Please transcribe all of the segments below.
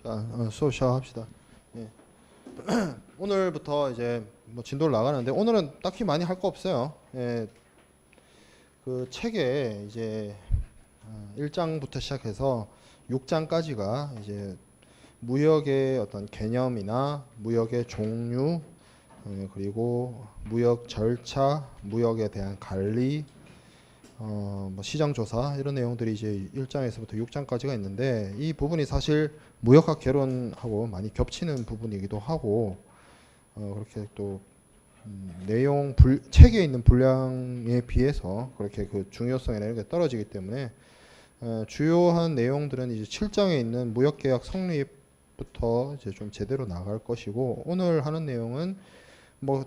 자, 수업 시작합시다. 예. 오늘부터 이제 뭐 진도를 나가는데 오늘은 딱히 많이 할 거 없어요. 예. 그 책에 이제 1장부터 시작해서 6장까지가 이제 무역의 어떤 개념이나 무역의 종류, 그리고 무역 절차, 무역에 대한 관리, 뭐 시장 조사 이런 내용들이 이제 1장에서부터 6장까지가 있는데, 이 부분이 사실 무역학 개론하고 많이 겹치는 부분이기도 하고, 그렇게 또 책에 있는 분량에 비해서 그렇게 그 중요성이나 이런 게 떨어지기 때문에 주요한 내용들은 이제 7장에 있는 무역계약 성립부터 이제 좀 제대로 나갈 것이고, 오늘 하는 내용은 뭐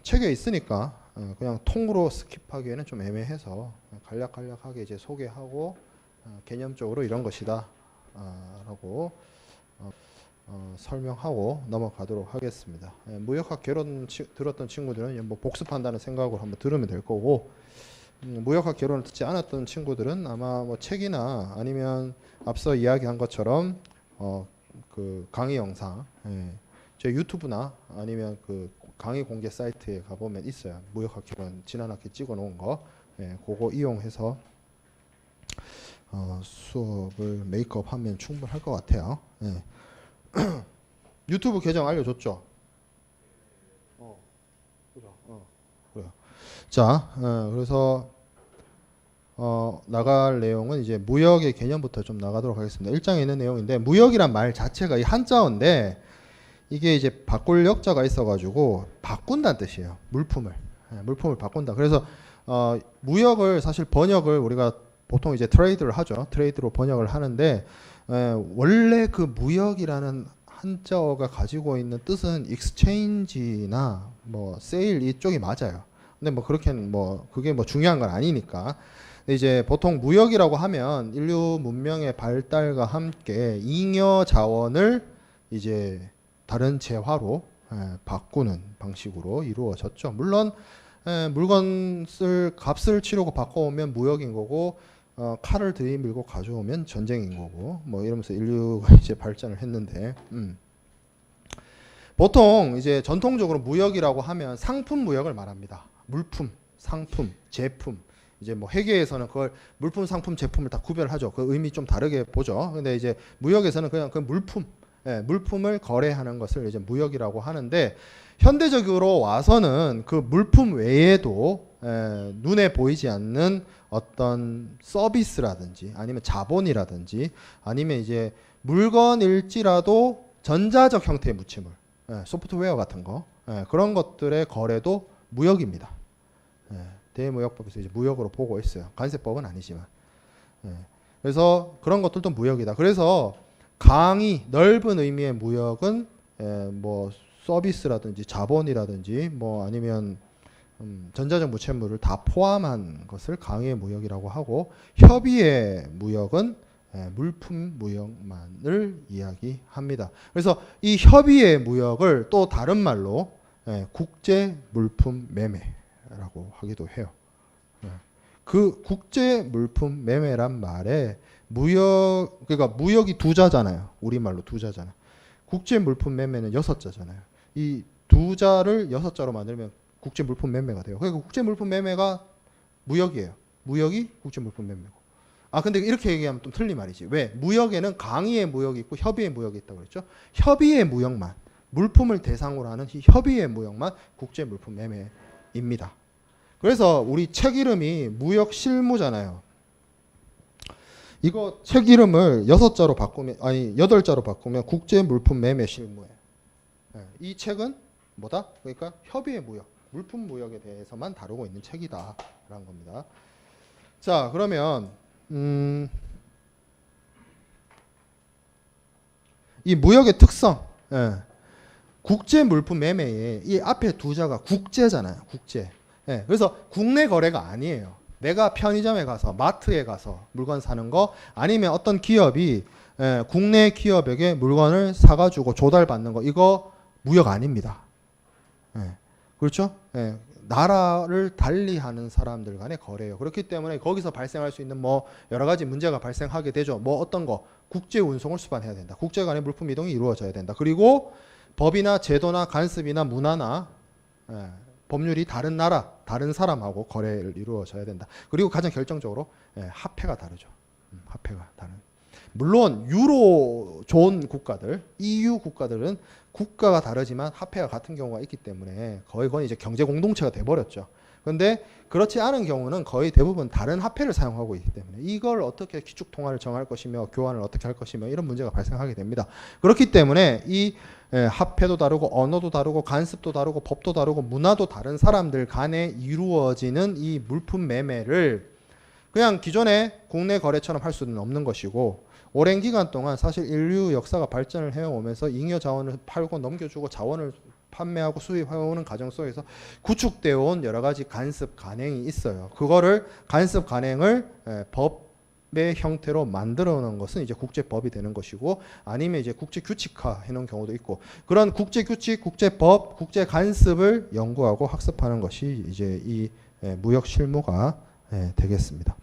책에 있으니까 그냥 통으로 스킵하기에는 좀 애매해서 간략하게 이제 소개하고 개념적으로 이런 것이다 라고 설명하고 넘어가도록 하겠습니다. 무역학 개론 들었던 친구들은 뭐 복습한다는 생각으로 한번 들으면 될 거고, 무역학 개론을 듣지 않았던 친구들은 아마 뭐 책이나 아니면 앞서 이야기한 것처럼 그 강의 영상, 제 유튜브나 아니면 그 강의 공개 사이트에 가보면 있어요. 무역학 개론 지난 학기 찍어 놓은 거, 그거 이용해서 수업을 메이크업하면 충분할 것 같아요. 유튜브 계정 알려줬죠? 그래요. 자, 그래서 나갈 내용은 이제 무역의 개념부터 좀 나가도록 하겠습니다. 1장에 있는 내용인데, 무역이란 말 자체가 이 한자어인데 이게 이제 바꿀 역자가 있어가지고 바꾼다는 뜻이에요. 물품을 바꾼다. 그래서 무역을 사실 번역을 우리가 보통 이제 트레이드를 하죠. 트레이드로 번역을 하는데, 원래 그 무역이라는 한자어가 가지고 있는 뜻은 exchange나 뭐 세일 이쪽이 맞아요. 근데 뭐 그렇게는 뭐 그게 뭐 중요한 건 아니니까. 이제 보통 무역이라고 하면 인류 문명의 발달과 함께 잉여 자원을 이제 다른 재화로 바꾸는 방식으로 이루어졌죠. 물론 물건 값을 치르고 바꿔오면 무역인 거고, 칼을 들이밀고 가져오면 전쟁인 거고, 뭐 이러면서 인류가 이제 발전을 했는데, 보통 이제 전통적으로 무역이라고 하면 상품 무역을 말합니다. 물품, 상품, 제품. 이제 뭐 회계에서는 그걸 물품, 상품, 제품을 다 구별하죠. 그 의미 좀 다르게 보죠. 근데 이제 무역에서는 그냥 그 물품을 거래하는 것을 이제 무역이라고 하는데, 현대적으로 와서는 그 물품 외에도 눈에 보이지 않는 어떤 서비스라든지 아니면 자본이라든지 아니면 이제 물건일지라도 전자적 형태의 무체물, 소프트웨어 같은 거, 그런 것들의 거래도 무역입니다. 대무역법에서 이제 무역으로 보고 있어요. 관세법은 아니지만. 그래서 그런 것들도 무역이다. 그래서 강의 넓은 의미의 무역은 뭐 서비스라든지 자본이라든지 뭐 아니면 전자적 무체물을 다 포함한 것을 강의의 무역이라고 하고, 협의의 무역은 물품 무역만을 이야기합니다. 그래서 이 협의의 무역을 또 다른 말로 국제 물품 매매라고 하기도 해요. 그 국제 물품 매매란 말에 그러니까 무역이 두 자잖아요. 우리말로 두 자잖아요. 국제 물품 매매는 여섯 자잖아요. 이 두 자를 여섯 자로 만들면 국제 물품 매매가 돼요. 그러니까 국제 물품 매매가 무역이에요. 무역이 국제 물품 매매고. 근데 이렇게 얘기하면 좀 틀린 말이지. 왜? 무역에는 강의의 무역이 있고 협의의 무역이 있다고 그랬죠. 협의의 무역만, 물품을 대상으로 하는 이 협의의 무역만 국제 물품 매매입니다. 그래서 우리 책 이름이 무역 실무잖아요. 이거 책 이름을 6자로 바꾸면, 아니 8자로 바꾸면 국제 물품 매매 실무예요. 이 책은 뭐다? 그러니까 협의의 무역, 물품 무역에 대해서만 다루고 있는 책이다라는 겁니다. 자, 그러면 이 무역의 특성, 국제 물품 매매에 이 앞에 두 자가 국제잖아요. 국제. 그래서 국내 거래가 아니에요. 내가 편의점에 가서, 마트에 가서 물건 사는 거, 아니면 어떤 기업이 국내 기업에게 물건을 사가지고 조달받는 거, 이거 무역 아닙니다. 그렇죠? 나라를 달리하는 사람들 간의 거래예요. 그렇기 때문에 거기서 발생할 수 있는 뭐 여러 가지 문제가 발생하게 되죠. 뭐 어떤 거 국제 운송을 수반해야 된다. 국제 간의 물품 이동이 이루어져야 된다. 그리고 법이나 제도나 간섭이나 문화나 법률이 다른 나라, 다른 사람하고 거래를 이루어져야 된다. 그리고 가장 결정적으로 화폐가 다르죠. 화폐가 다른. 물론 유로 좋은 국가들, EU 국가들은 국가가 다르지만 화폐가 같은 경우가 있기 때문에 거의 그건 이제 경제 공동체가 돼버렸죠. 그런데 그렇지 않은 경우는 거의 대부분 다른 화폐를 사용하고 있기 때문에 이걸 어떻게 기축 통화를 정할 것이며 교환을 어떻게 할 것이며 이런 문제가 발생하게 됩니다. 그렇기 때문에 이 화폐도 다르고 언어도 다르고 간섭도 다르고 법도 다르고 문화도 다른 사람들 간에 이루어지는 이 물품 매매를 그냥 기존의 국내 거래처럼 할 수는 없는 것이고 오랜 기간 동안 사실 인류 역사가 발전을 해오면서 잉여 자원을 팔고 넘겨주고 자원을 판매하고 수입해오는 과정 속에서 구축되어 온 여러 가지 간섭 간행이 있어요. 그거를 간섭 간행을 법의 형태로 만들어 놓은 것은 이제 국제법이 되는 것이고 아니면 이제 국제 규칙화 해놓은 경우도 있고 그런 국제 규칙, 국제법, 국제 간섭을 연구하고 학습하는 것이 이제 이 무역 실무가 되겠습니다.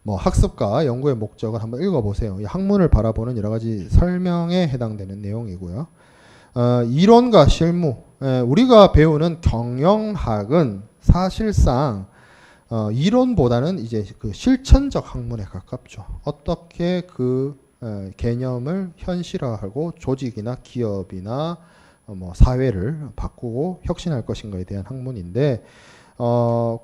뭐 학습과 연구의 목적을 한번 읽어보세요. 이 학문을 바라보는 여러 가지 설명에 해당되는 내용이고요. 이론과 실무, 우리가 배우는 경영학은 사실상 이론보다는 이제 그 실천적 학문에 가깝죠. 어떻게 그 개념을 현실화하고 조직이나 기업이나 뭐 사회를 바꾸고 혁신할 것인가에 대한 학문인데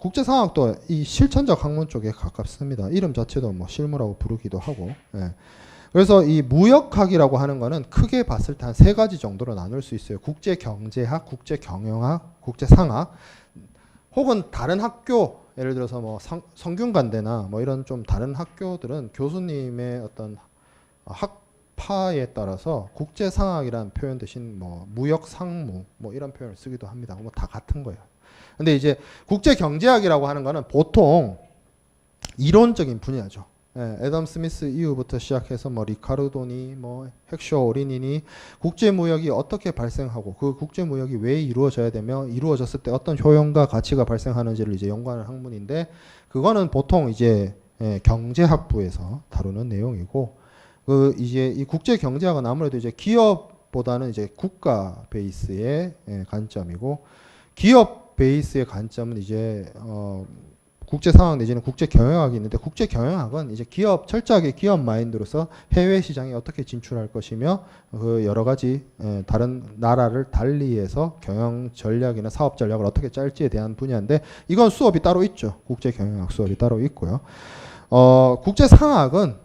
국제상학도 이 실천적 학문 쪽에 가깝습니다. 이름 자체도 뭐 실무라고 부르기도 하고. 그래서 이 무역학이라고 하는 거는 크게 봤을 때 한 세 가지 정도로 나눌 수 있어요. 국제경제학, 국제경영학, 국제상학, 혹은 다른 학교, 예를 들어서 뭐 성균관대나 뭐 이런 좀 다른 학교들은 교수님의 어떤 학파에 따라서 국제상학이라는 표현 대신 뭐 무역상무 뭐 이런 표현을 쓰기도 합니다. 뭐 다 같은 거예요. 근데 이제 국제경제학이라고 하는 거는 보통 이론적인 분야죠. 애덤 스미스 이후부터 시작해서 뭐 리카르도니, 뭐 헥쇼 오리니니 국제무역이 어떻게 발생하고 그 국제무역이 왜 이루어져야 되며 이루어졌을 때 어떤 효용과 가치가 발생하는지를 이제 연구하는 학문인데 그거는 보통 이제 경제학부에서 다루는 내용이고 그 이제 이 국제경제학은 아무래도 이제 기업보다는 이제 국가 베이스의 관점이고 기업 베이스의 관점은 이제 국제상학 내지는 국제경영학이 있는데 국제경영학은 이제 철저하게 기업 마인드로서 해외 시장에 어떻게 진출할 것이며 그 여러 가지 다른 나라를 달리해서 경영 전략이나 사업 전략을 어떻게 짤지에 대한 분야인데 이건 수업이 따로 있죠. 국제경영학 수업이 따로 있고요. 국제상학은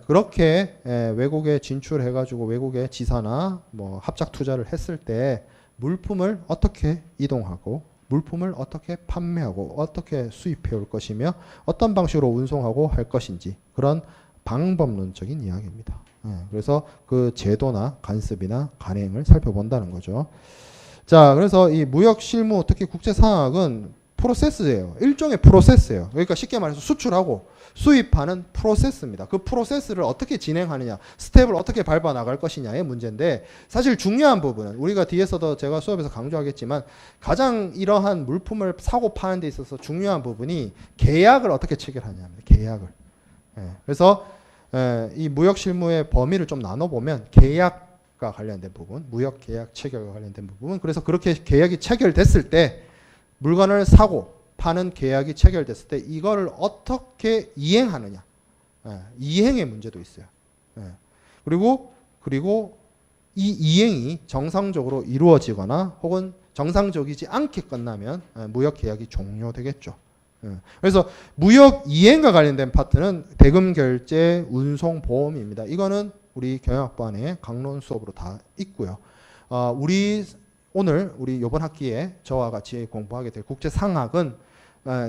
그렇게 외국에 진출해가지고 외국의 지사나 뭐 합작 투자를 했을 때 물품을 어떻게 이동하고 물품을 어떻게 판매하고 어떻게 수입해 올 것이며 어떤 방식으로 운송하고 할 것인지 그런 방법론적인 이야기입니다. 그래서 그 제도나 간섭이나 간행을 살펴본다는 거죠. 자, 그래서 이 무역 실무 특히 국제상학은 프로세스예요. 일종의 프로세스예요. 그러니까 쉽게 말해서 수출하고 수입하는 프로세스입니다. 그 프로세스를 어떻게 진행하느냐, 스텝을 어떻게 밟아 나갈 것이냐의 문제인데 사실 중요한 부분은 우리가 뒤에서도 제가 수업에서 강조하겠지만 가장 이러한 물품을 사고 파는 데 있어서 중요한 부분이 계약을 어떻게 체결하냐입니다. 계약을. 그래서 이 무역 실무의 범위를 좀 나눠보면 계약과 관련된 부분, 무역 계약 체결과 관련된 부분, 그래서 그렇게 계약이 체결됐을 때 물건을 사고 파는 계약이 체결됐을 때 이거를 어떻게 이행하느냐. 이행의 문제도 있어요. 그리고 이 이행이 정상적으로 이루어지거나 혹은 정상적이지 않게 끝나면 무역 계약이 종료되겠죠. 그래서 무역 이행과 관련된 파트는 대금 결제, 운송, 보험입니다. 이거는 우리 경영학부 안에 강론 수업으로 다 있고요. 오늘 우리 이번 학기에 저와 같이 공부하게 될 국제상학은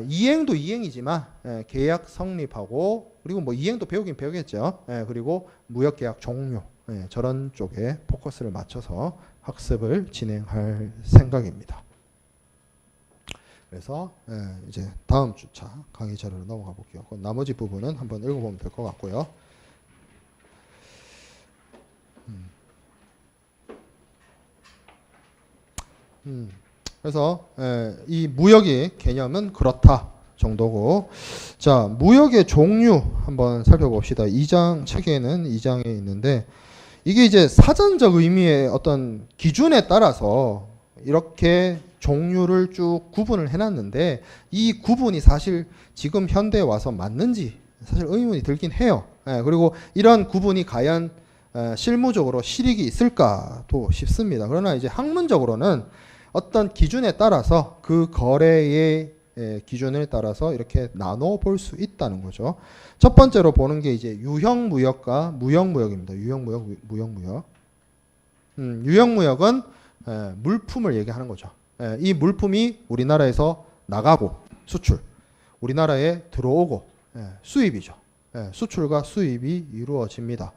이행도 이행이지만 계약 성립하고 그리고 뭐 이행도 배우긴 배우겠죠. 그리고 무역계약 종료 저런 쪽에 포커스를 맞춰서 학습을 진행할 생각입니다. 그래서 이제 다음 주차 강의 자료로 넘어가 볼게요. 나머지 부분은 한번 읽어보면 될 것 같고요. 그래서 이 무역의 개념은 그렇다 정도고, 자, 무역의 종류 한번 살펴봅시다. 2장 책에는 2장에 있는데, 이게 이제 사전적 의미의 어떤 기준에 따라서 이렇게 종류를 쭉 구분을 해놨는데, 이 구분이 사실 지금 현대에 와서 맞는지 사실 의문이 들긴 해요. 그리고 이런 구분이 과연 실무적으로 실익이 있을까도 싶습니다. 그러나 이제 학문적으로는 어떤 기준에 따라서 그 거래의 기준을 따라서 이렇게 나눠 볼 수 있다는 거죠. 첫 번째로 보는 게 이제 유형 무역과 무역 무역입니다. 유형 무역, 무역 무역. 유형 무역은 물품을 얘기하는 거죠. 이 물품이 우리나라에서 나가고 수출, 우리나라에 들어오고 수입이죠. 수출과 수입이 이루어집니다.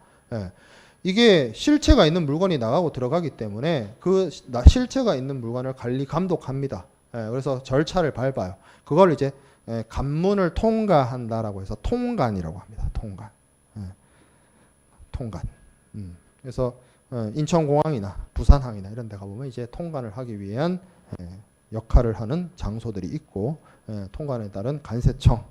이게 실체가 있는 물건이 나가고 들어가기 때문에 그 실체가 있는 물건을 관리 감독합니다. 그래서 절차를 밟아요. 그걸 이제 관문을 통과한다라고 해서 통관이라고 합니다. 통관. 통관. 그래서 인천공항이나 부산항이나 이런 데 가보면 이제 통관을 하기 위한 역할을 하는 장소들이 있고, 통관에 따른 관세청,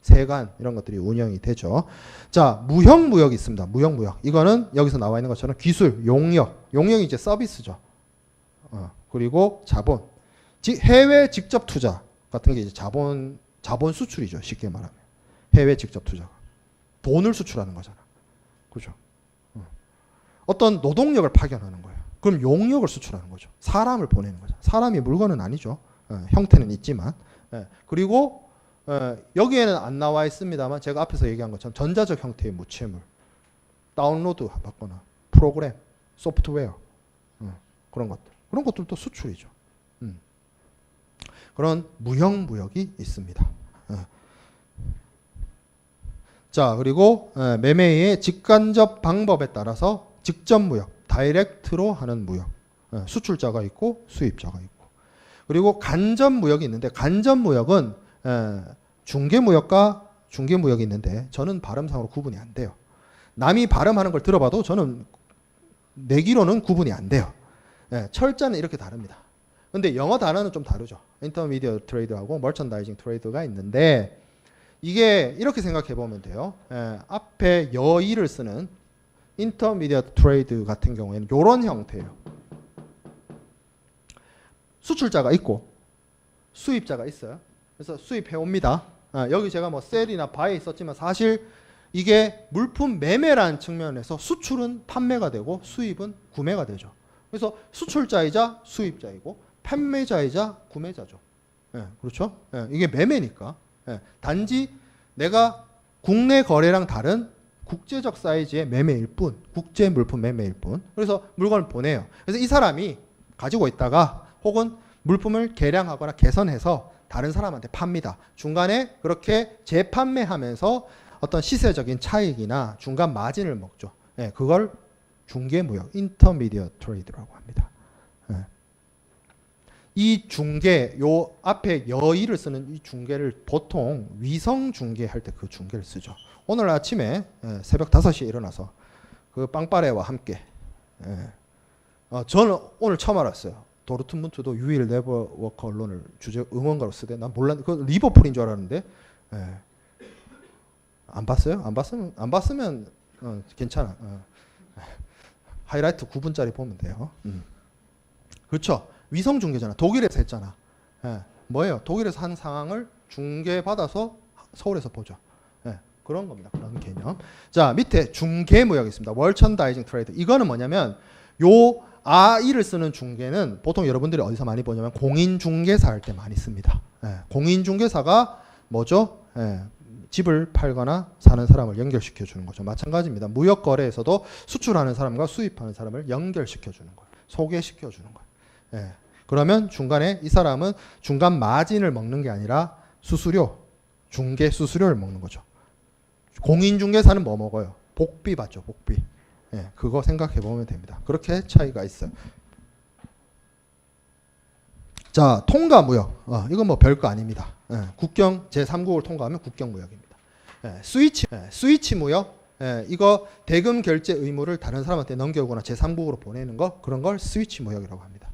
세관 이런 것들이 운영이 되죠. 자, 무형 무역이 있습니다. 무형 무역. 이거는 여기서 나와 있는 것처럼 기술, 용역. 용역이 이제 서비스죠. 그리고 자본. 해외 직접 투자 같은 게 이제 자본 수출이죠. 쉽게 말하면. 해외 직접 투자. 돈을 수출하는 거잖아. 그죠? 어떤 노동력을 파견하는 거예요. 그럼 용역을 수출하는 거죠. 사람을 보내는 거죠. 사람이 물건은 아니죠. 형태는 있지만. 그리고 여기에는 안 나와 있습니다만 제가 앞에서 얘기한 것처럼 전자적 형태의 무체물, 다운로드 받거나 프로그램, 소프트웨어, 그런 것들도 수출이죠. 그런 무형 무역이 있습니다. 자, 그리고 매매의 직간접 방법에 따라서 직접 무역, 다이렉트로 하는 무역, 수출자가 있고 수입자가 있고, 그리고 간접 무역이 있는데, 간접 무역은 중개무역과 중개무역이 있는데 저는 발음상으로 구분이 안 돼요. 남이 발음하는 걸 들어봐도 저는 내기로는 구분이 안 돼요. 철자는 이렇게 다릅니다. 근데 영어 단어는 좀 다르죠. 인터미디어 트레이드하고 머천다이징 트레이드가 있는데, 이게 이렇게 생각해 보면 돼요. 앞에 여의를 쓰는 인터미디어 트레이드 같은 경우에는 이런 형태예요. 수출자가 있고 수입자가 있어요. 그래서 수입해 옵니다. 여기 제가 뭐 셀이나 바이에 썼지만 사실 이게 물품 매매라는 측면에서 수출은 판매가 되고 수입은 구매가 되죠. 그래서 수출자이자 수입자이고 판매자이자 구매자죠. 그렇죠? 이게 매매니까. 단지 내가 국내 거래랑 다른 국제적 사이즈의 매매일 뿐, 국제 물품 매매일 뿐. 그래서 물건을 보내요. 그래서 이 사람이 가지고 있다가 혹은 물품을 개량하거나 개선해서 다른 사람한테 팝니다. 중간에 그렇게 재판매하면서 어떤 시세적인 차익이나 중간 마진을 먹죠. 그걸 중개무역, 인터미디어 트레이드라고 합니다. 이 중개, 요 앞에 여의를 쓰는 이 중개를 보통 위성 중개할 때 그 중개를 쓰죠. 오늘 아침에 새벽 5시에 일어나서 그 빵빠레와 함께, 저는 오늘 처음 알았어요. 도르트문트도 유일 네버워커 언론을 주제 응원가로 쓰대. 난 몰랐는데 그 리버풀인 줄 알았는데, 안 봤어요? 안 봤으면 괜찮아. 하이라이트 9분짜리 보면 돼요. 그렇죠. 위성 중계잖아. 독일에서 했잖아. 뭐예요? 독일에서 한 상황을 중계받아서 서울에서 보죠. 그런 겁니다. 그런 개념. 자, 밑에 중개무역이 있습니다. 월천다이징 트레이드. 이거는 뭐냐면 요 아이를 쓰는 중개는 보통 여러분들이 어디서 많이 보냐면 공인중개사 할 때 많이 씁니다. 공인중개사가 뭐죠? 집을 팔거나 사는 사람을 연결시켜 주는 거죠. 마찬가지입니다. 무역거래에서도 수출하는 사람과 수입하는 사람을 연결시켜 주는 거예요. 소개시켜 주는 거예요. 그러면 중간에 이 사람은 중간 마진을 먹는 게 아니라 수수료, 중개 수수료를 먹는 거죠. 공인중개사는 뭐 먹어요? 복비 받죠. 복비. 그거 생각해 보면 됩니다. 그렇게 차이가 있어요. 자, 통과무역. 이건 뭐 별거 아닙니다. 국경 제3국을 통과하면 국경무역입니다. 스위치 무역. 이거 대금 결제 의무를 다른 사람한테 넘겨오거나 제3국으로 보내는 거, 그런 걸 스위치 무역이라고 합니다.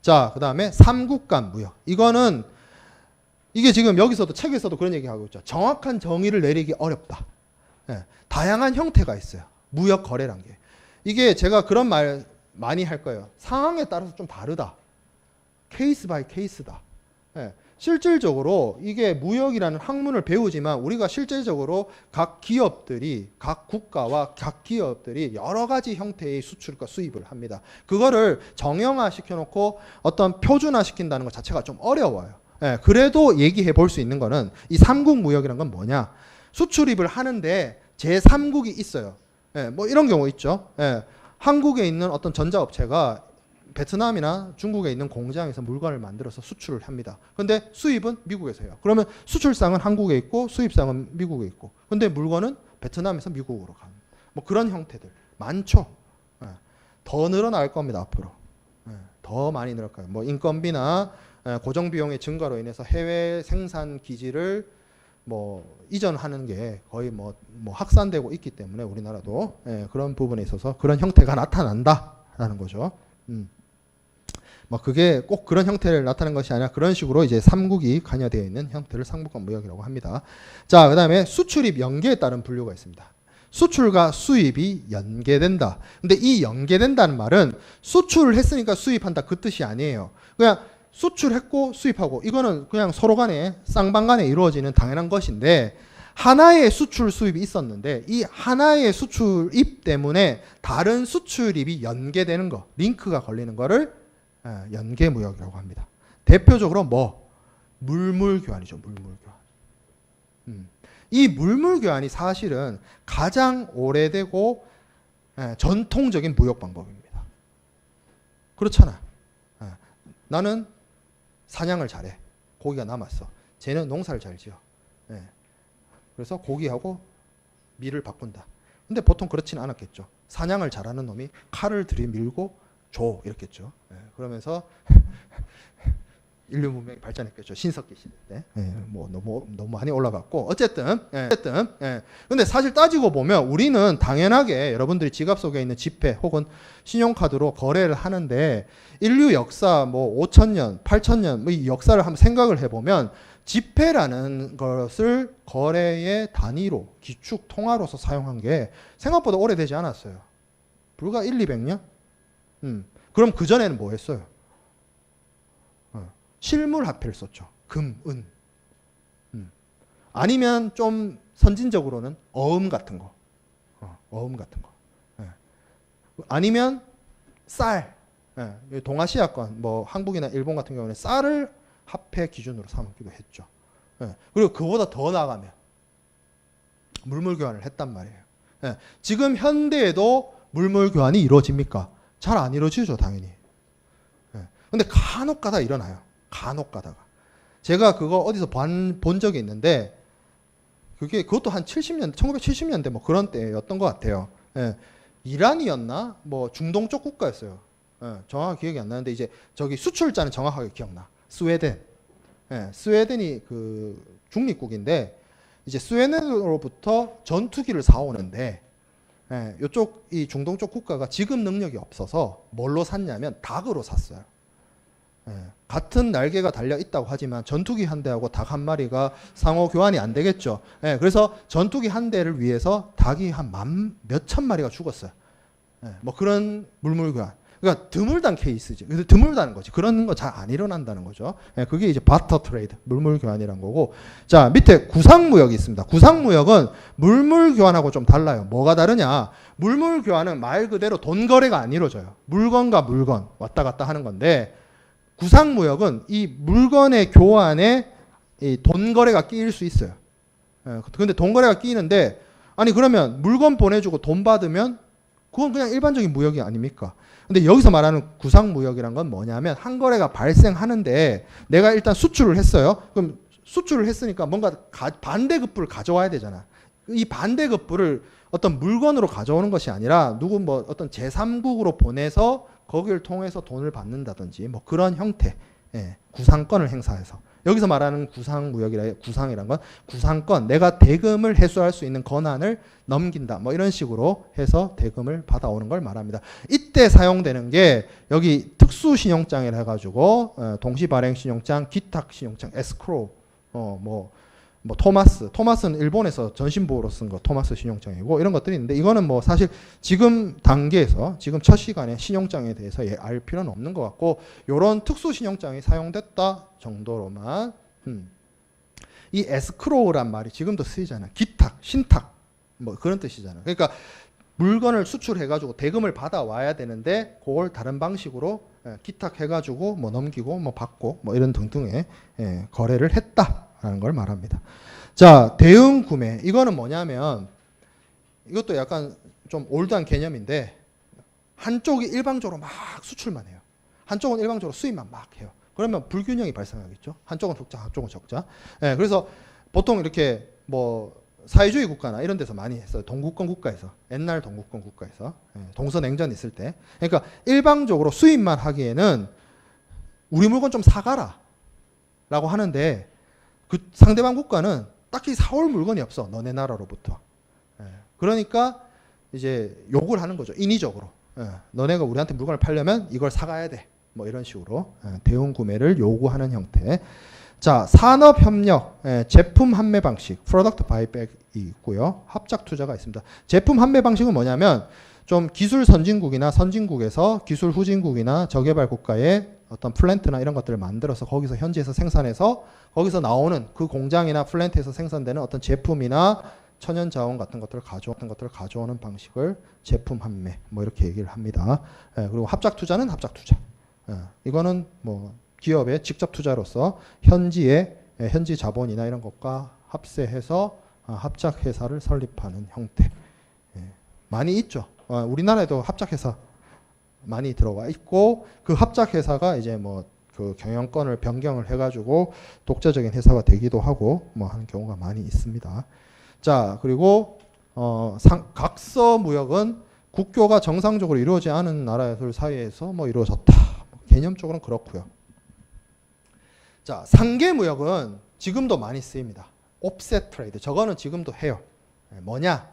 자, 그 다음에 삼국 간 무역. 이거는 이게 지금 여기서도 책에서도 그런 얘기하고 있죠. 정확한 정의를 내리기 어렵다. 예, 다양한 형태가 있어요. 무역 거래란 게. 이게 제가 그런 말 많이 할 거예요. 상황에 따라서 좀 다르다. 케이스 바이 케이스다. 예, 실질적으로 이게 무역이라는 학문을 배우지만 우리가 실질적으로 각 기업들이 각 국가와 각 기업들이 여러 가지 형태의 수출과 수입을 합니다. 그거를 정형화 시켜놓고 어떤 표준화 시킨다는 것 자체가 좀 어려워요. 예, 그래도 얘기해 볼 수 있는 거는 이 삼국 무역이란 건 뭐냐? 수출입을 하는데 제3국이 있어요. 예, 뭐 이런 경우 있죠. 예, 한국에 있는 어떤 전자업체가 베트남이나 중국에 있는 공장에서 물건을 만들어서 수출을 합니다. 그런데 수입은 미국에서 해요. 그러면 수출상은 한국에 있고 수입상은 미국에 있고, 근데 물건은 베트남에서 미국으로 가는 뭐 그런 형태들 많죠. 예, 더 늘어날 겁니다 앞으로. 예, 더 많이 늘어날 거예요. 뭐 인건비나 고정 비용의 증가로 인해서 해외 생산 기지를 뭐 이전하는 게 거의 뭐 확산되고 있기 때문에 우리나라도 그런 부분에 있어서 그런 형태가 나타난다라는 거죠. 뭐 그게 꼭 그런 형태를 나타내는 것이 아니라 그런 식으로 이제 삼국이 관여되어 있는 형태를 삼국간 무역이라고 합니다. 자, 그다음에 수출입 연계에 따른 분류가 있습니다. 수출과 수입이 연계된다. 근데 이 연계된다는 말은 수출을 했으니까 수입한다 그 뜻이 아니에요. 그냥 수출했고 수입하고 이거는 그냥 서로 간에 쌍방 간에 이루어지는 당연한 것인데, 하나의 수출 수입이 있었는데 이 하나의 수출입 때문에 다른 수출입이 연계되는 거, 링크가 걸리는 거를 연계무역이라고 합니다. 대표적으로 뭐 물물교환이죠. 물물교환. 이 물물교환이 사실은 가장 오래되고 전통적인 무역 방법입니다. 그렇잖아. 나는 사냥을 잘해. 고기가 남았어. 쟤는 농사를 잘 지어. 그래서 고기하고 밀을 바꾼다. 근데 보통 그렇지는 않았겠죠. 사냥을 잘하는 놈이 칼을 들이밀고 줘 이랬겠죠. 그러면서 인류 문명이 발전했겠죠. 신석기 시대 때. 뭐 너무 많이 올라갔고 어쨌든. 근데 사실 따지고 보면 우리는 당연하게 여러분들이 지갑 속에 있는 지폐 혹은 신용카드로 거래를 하는데, 인류 역사 뭐 5,000년, 8,000년 뭐 이 역사를 한번 생각을 해보면 지폐라는 것을 거래의 단위로 기축 통화로서 사용한 게 생각보다 오래되지 않았어요. 불과 1-200년? 그럼 그전에는 뭐 했어요? 실물 화폐를 썼죠. 금, 은. 아니면 좀 선진적으로는 어음 같은 거. 어음 같은 거. 아니면 쌀. 동아시아권, 뭐 한국이나 일본 같은 경우는 쌀을 화폐 기준으로 삼기도 했죠. 그리고 그보다 더 나가면 물물 교환을 했단 말이에요. 지금 현대에도 물물 교환이 이루어집니까? 잘 안 이루어지죠, 당연히. 근데 간혹 가다 일어나요. 간혹 가다가. 제가 그거 어디서 본 적이 있는데, 그것도 한 70년대, 1970년대 뭐 그런 때였던 것 같아요. 이란이었나? 뭐 중동 쪽 국가였어요. 정확하게 기억이 안 나는데, 이제 저기 수출자는 정확하게 기억나. 스웨덴. 스웨덴이 그 중립국인데, 이제 스웨덴으로부터 전투기를 사오는데, 이쪽 이 중동 쪽 국가가 지급 능력이 없어서 뭘로 샀냐면 닭으로 샀어요. 같은 날개가 달려 있다고 하지만 전투기 한 대하고 닭 한 마리가 상호 교환이 안 되겠죠. 그래서 전투기 한 대를 위해서 닭이 한 몇천 마리가 죽었어요. 뭐 그런 물물 교환. 그러니까 드물단 케이스지. 근데 드물다는 거지. 그런 거 잘 안 일어난다는 거죠. 그게 이제 바터 트레이드, 물물 교환이란 거고. 자, 밑에 구상무역이 있습니다. 구상무역은 물물 교환하고 좀 달라요. 뭐가 다르냐? 물물 교환은 말 그대로 돈 거래가 안 이루어져요. 물건과 물건 왔다 갔다 하는 건데, 구상무역은 이 물건의 교환에 이 돈 거래가 끼일 수 있어요. 근데 돈 거래가 끼이는데, 아니 그러면 물건 보내주고 돈 받으면 그건 그냥 일반적인 무역이 아닙니까? 근데 여기서 말하는 구상무역이란 건 뭐냐면, 한 거래가 발생하는데 내가 일단 수출을 했어요. 그럼 수출을 했으니까 뭔가 반대급부를 가져와야 되잖아. 이 반대급부를 어떤 물건으로 가져오는 것이 아니라 뭐 어떤 제3국으로 보내서 거기를 통해서 돈을 받는다든지 뭐 그런 형태, 구상권을 행사해서 여기서 말하는 구상이란 건 구상권, 내가 대금을 회수할 수 있는 권한을 넘긴다. 뭐 이런 식으로 해서 대금을 받아오는 걸 말합니다. 이때 사용되는 게 여기 특수신용장이라 해가지고 동시발행신용장, 기탁신용장, 에스크로우, 토마스는 일본에서 전신보호로 쓴 거 토마스 신용장이고 이런 것들이 있는데 이거는 뭐 사실 지금 단계에서 지금 첫 시간에 신용장에 대해서 알 필요는 없는 것 같고 이런 특수 신용장이 사용됐다 정도로만 이 에스크로우란 말이 지금도 쓰이잖아요. 기탁, 신탁 뭐 그런 뜻이잖아요. 그러니까 물건을 수출해가지고 대금을 받아와야 되는데 그걸 다른 방식으로 기탁해가지고 뭐 넘기고 뭐 받고 뭐 이런 등등의 거래를 했다라는 걸 말합니다. 자, 대응 구매. 이거는 뭐냐면 이것도 약간 좀 올드한 개념인데 한쪽이 일방적으로 막 수출만 해요. 한쪽은 일방적으로 수입만 막 해요. 그러면 불균형이 발생하겠죠. 한쪽은 적자, 한쪽은 적자. 그래서 보통 이렇게 뭐 사회주의 국가나 이런 데서 많이 했어요. 동구권 국가에서. 옛날 동구권 국가에서. 동서냉전 있을 때. 그러니까 일방적으로 수입만 하기에는 우리 물건 좀 사가라 라고 하는데 그 상대방 국가는 딱히 사올 물건이 없어. 너네 나라로부터. 그러니까 이제 욕을 하는 거죠. 인위적으로. 너네가 우리한테 물건을 팔려면 이걸 사가야 돼. 뭐 이런 식으로 대응 구매를 요구하는 형태. 자, 산업협력, 제품 판매 방식, 프로덕트 바이백이 있고요. 합작 투자가 있습니다. 제품 판매 방식은 뭐냐면 좀 기술 선진국이나 선진국에서 기술 후진국이나 저개발 국가의 어떤 플랜트나 이런 것들을 만들어서 거기서 현지에서 생산해서 거기서 나오는 그 공장이나 플랜트에서 생산되는 어떤 제품이나 천연자원 같은 것들을 가져오는 방식을 제품 판매 뭐 이렇게 얘기를 합니다. 그리고 합작 투자는 합작 투자. 이거는 뭐 기업의 직접 투자로서 현지의 현지 자본이나 이런 것과 합세해서 합작 회사를 설립하는 형태. 많이 있죠. 우리나라에도 합작 회사 많이 들어와 있고 그 합작 회사가 이제 뭐 그 경영권을 변경을 해가지고 독자적인 회사가 되기도 하고 뭐 하는 경우가 많이 있습니다. 자, 그리고 각서 무역은 국교가 정상적으로 이루어지지 않은 나라들 사이에서 뭐 이루어졌다. 개념적으로는 그렇고요. 자, 상계 무역은 지금도 많이 쓰입니다. 옵셋 트레이드. 저거는 지금도 해요. 뭐냐?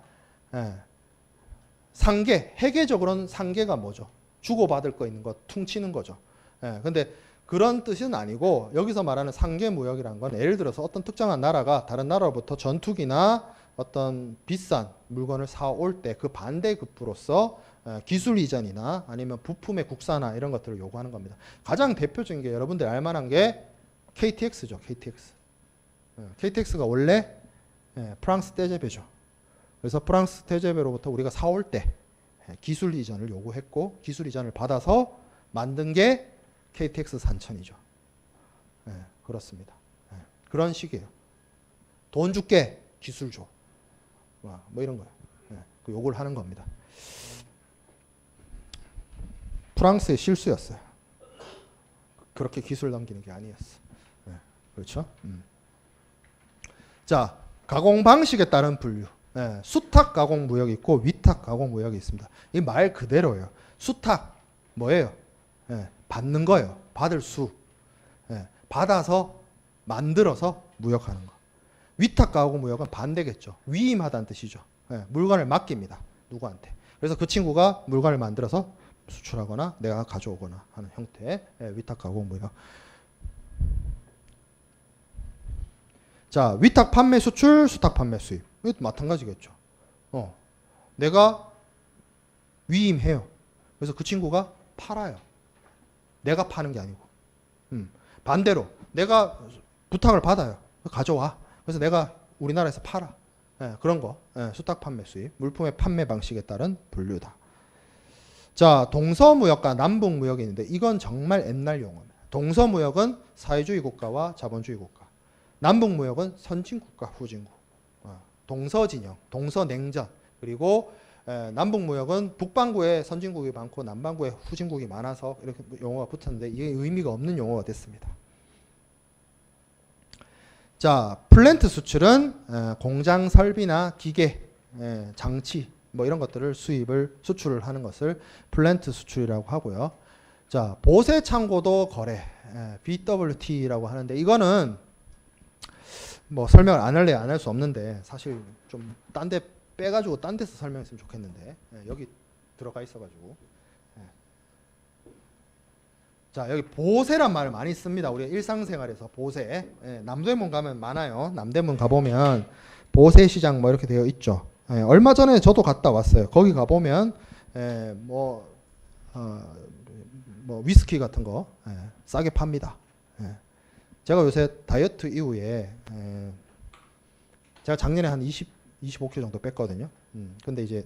상계, 회계적으로는 상계가 뭐죠? 주고받을 거 있는 거 퉁치는 거죠. 근데 그런 뜻은 아니고 여기서 말하는 상계 무역이라는 건 예를 들어서 어떤 특정한 나라가 다른 나라로부터 전투기나 어떤 비싼 물건을 사올 때 그 반대급부로서 기술 이전이나 아니면 부품의 국산화 이런 것들을 요구하는 겁니다. 가장 대표적인 게 여러분들 알만한 게 KTX죠. KTX. KTX가 원래 프랑스 떼제베죠. 그래서 프랑스 떼제베로부터 우리가 사올 때 기술 이전을 요구했고 기술 이전을 받아서 만든 게 KTX 산천이죠. 그렇습니다. 그런 식이에요. 돈 줄게 기술 줘. 뭐 이런 거예요. 그 요구를 하는 겁니다. 프랑스의 실수였어요. 그렇게 기술 넘기는 게 아니었어. 그렇죠? 자, 가공 방식에 따른 분류. 수탁 가공 무역이 있고 위탁 가공 무역이 있습니다. 이 말 그대로예요. 수탁 뭐예요? 받는 거예요. 받을 수. 받아서 만들어서 무역하는 거. 위탁 가공 무역은 반대겠죠. 위임하다는 뜻이죠. 물건을 맡깁니다. 누구한테. 그래서 그 친구가 물건을 만들어서 수출하거나 내가 가져오거나 하는 형태의 위탁 가공 무역. 자, 위탁 판매 수출, 수탁 판매 수입. 이것도 마찬가지겠죠. 내가 위임해요. 그래서 그 친구가 팔아요. 내가 파는 게 아니고. 반대로 내가 부탁을 받아요. 가져와. 그래서 내가 우리나라에서 팔아. 그런 거. 수탁 판매 수입. 물품의 판매 방식에 따른 분류다. 자, 동서무역과 남북무역이 있는데 이건 정말 옛날 용어입니다. 동서무역은 사회주의 국가와 자본주의 국가. 남북무역은 선진국과 후진국. 동서진영, 동서냉전. 그리고 남북무역은 북반구에 선진국이 많고 남반구에 후진국이 많아서 이렇게 용어가 붙었는데 이게 의미가 없는 용어가 됐습니다. 자, 플랜트 수출은 공장 설비나 기계, 장치 뭐 이런 것들을 수출을 하는 것을 플랜트 수출이라고 하고요. 자, 보세 창고도 거래, BWT라고 하는데 이거는 뭐 설명을 안 할래 안 할 수 없는데 사실 좀 딴 데 빼가지고 딴 데서 설명했으면 좋겠는데 여기 들어가 있어가지고 자 여기 보세란 말을 많이 씁니다. 우리가 일상생활에서 보세 남대문 가면 많아요. 남대문 가보면 보세 시장 뭐 이렇게 되어 있죠. 얼마 전에 저도 갔다 왔어요. 거기 가보면 뭐 위스키 같은 거 싸게 팝니다. 제가 요새 다이어트 이후에 제가 작년에 한 25kg 정도 뺐거든요. 근데 이제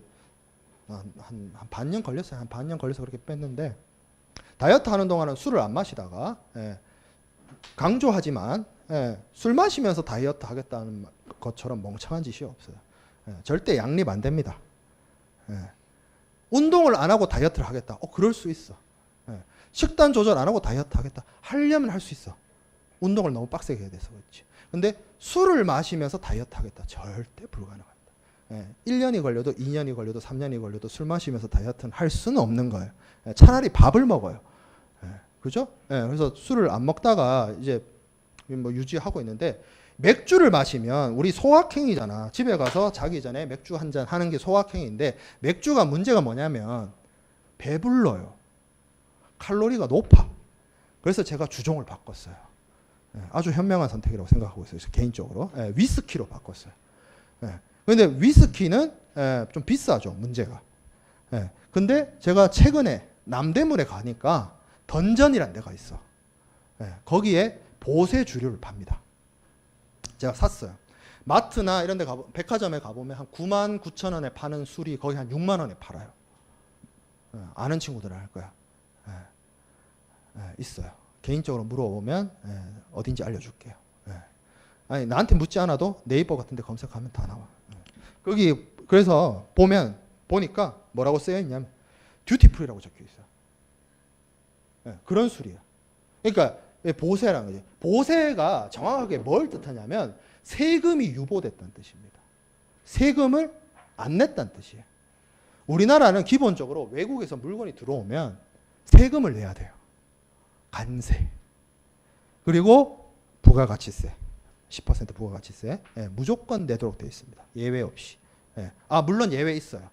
한 반년 걸렸어요. 한 반년 걸려서 그렇게 뺐는데 다이어트 하는 동안은 술을 안 마시다가 강조하지만 술 마시면서 다이어트 하겠다는 것처럼 멍청한 짓이 없어요. 절대 양립 안 됩니다. 운동을 안 하고 다이어트를 하겠다. 그럴 수 있어. 식단 조절 안 하고 다이어트 하겠다. 하려면 할 수 있어. 운동을 너무 빡세게 해야 돼서 그렇지. 근데 술을 마시면서 다이어트 하겠다. 절대 불가능합니다. 1년이 걸려도 2년이 걸려도 3년이 걸려도 술 마시면서 다이어트는 할 수는 없는 거예요. 차라리 밥을 먹어요. 그죠? 그래서 술을 안 먹다가 이제 뭐 유지하고 있는데 맥주를 마시면 우리 소확행이잖아. 집에 가서 자기 전에 맥주 한 잔 하는 게 소확행인데 맥주가 문제가 뭐냐면 배불러요. 칼로리가 높아. 그래서 제가 주종을 바꿨어요. 아주 현명한 선택이라고 생각하고 있어요. 개인적으로. 위스키로 바꿨어요. 근데 위스키는 좀 비싸죠. 문제가. 근데 제가 최근에 남대문에 가니까 던전이라는 데가 있어. 거기에 보세 주류를 팝니다. 제가 샀어요. 마트나 이런 데 백화점에 가보면 한 99,000원에 파는 술이 거기 한 6만 원에 팔아요. 아는 친구들은 알 거야. 있어요. 개인적으로 물어보면 어딘지 알려줄게요. 아니 나한테 묻지 않아도 네이버 같은 데 검색하면 다 나와. 거기 그래서 보니까 뭐라고 쓰여 있냐면 듀티프리라고 적혀 있어요. 그런 술이에요. 그러니까 보세라는 거지. 보세가 정확하게 뭘 뜻하냐면 세금이 유보됐다는 뜻입니다. 세금을 안 냈다는 뜻이에요. 우리나라는 기본적으로 외국에서 물건이 들어오면 세금을 내야 돼요. 관세. 그리고 부가가치세. 10% 부가가치세. 무조건 내도록 되어 있습니다. 예외 없이. 물론 예외 있어요.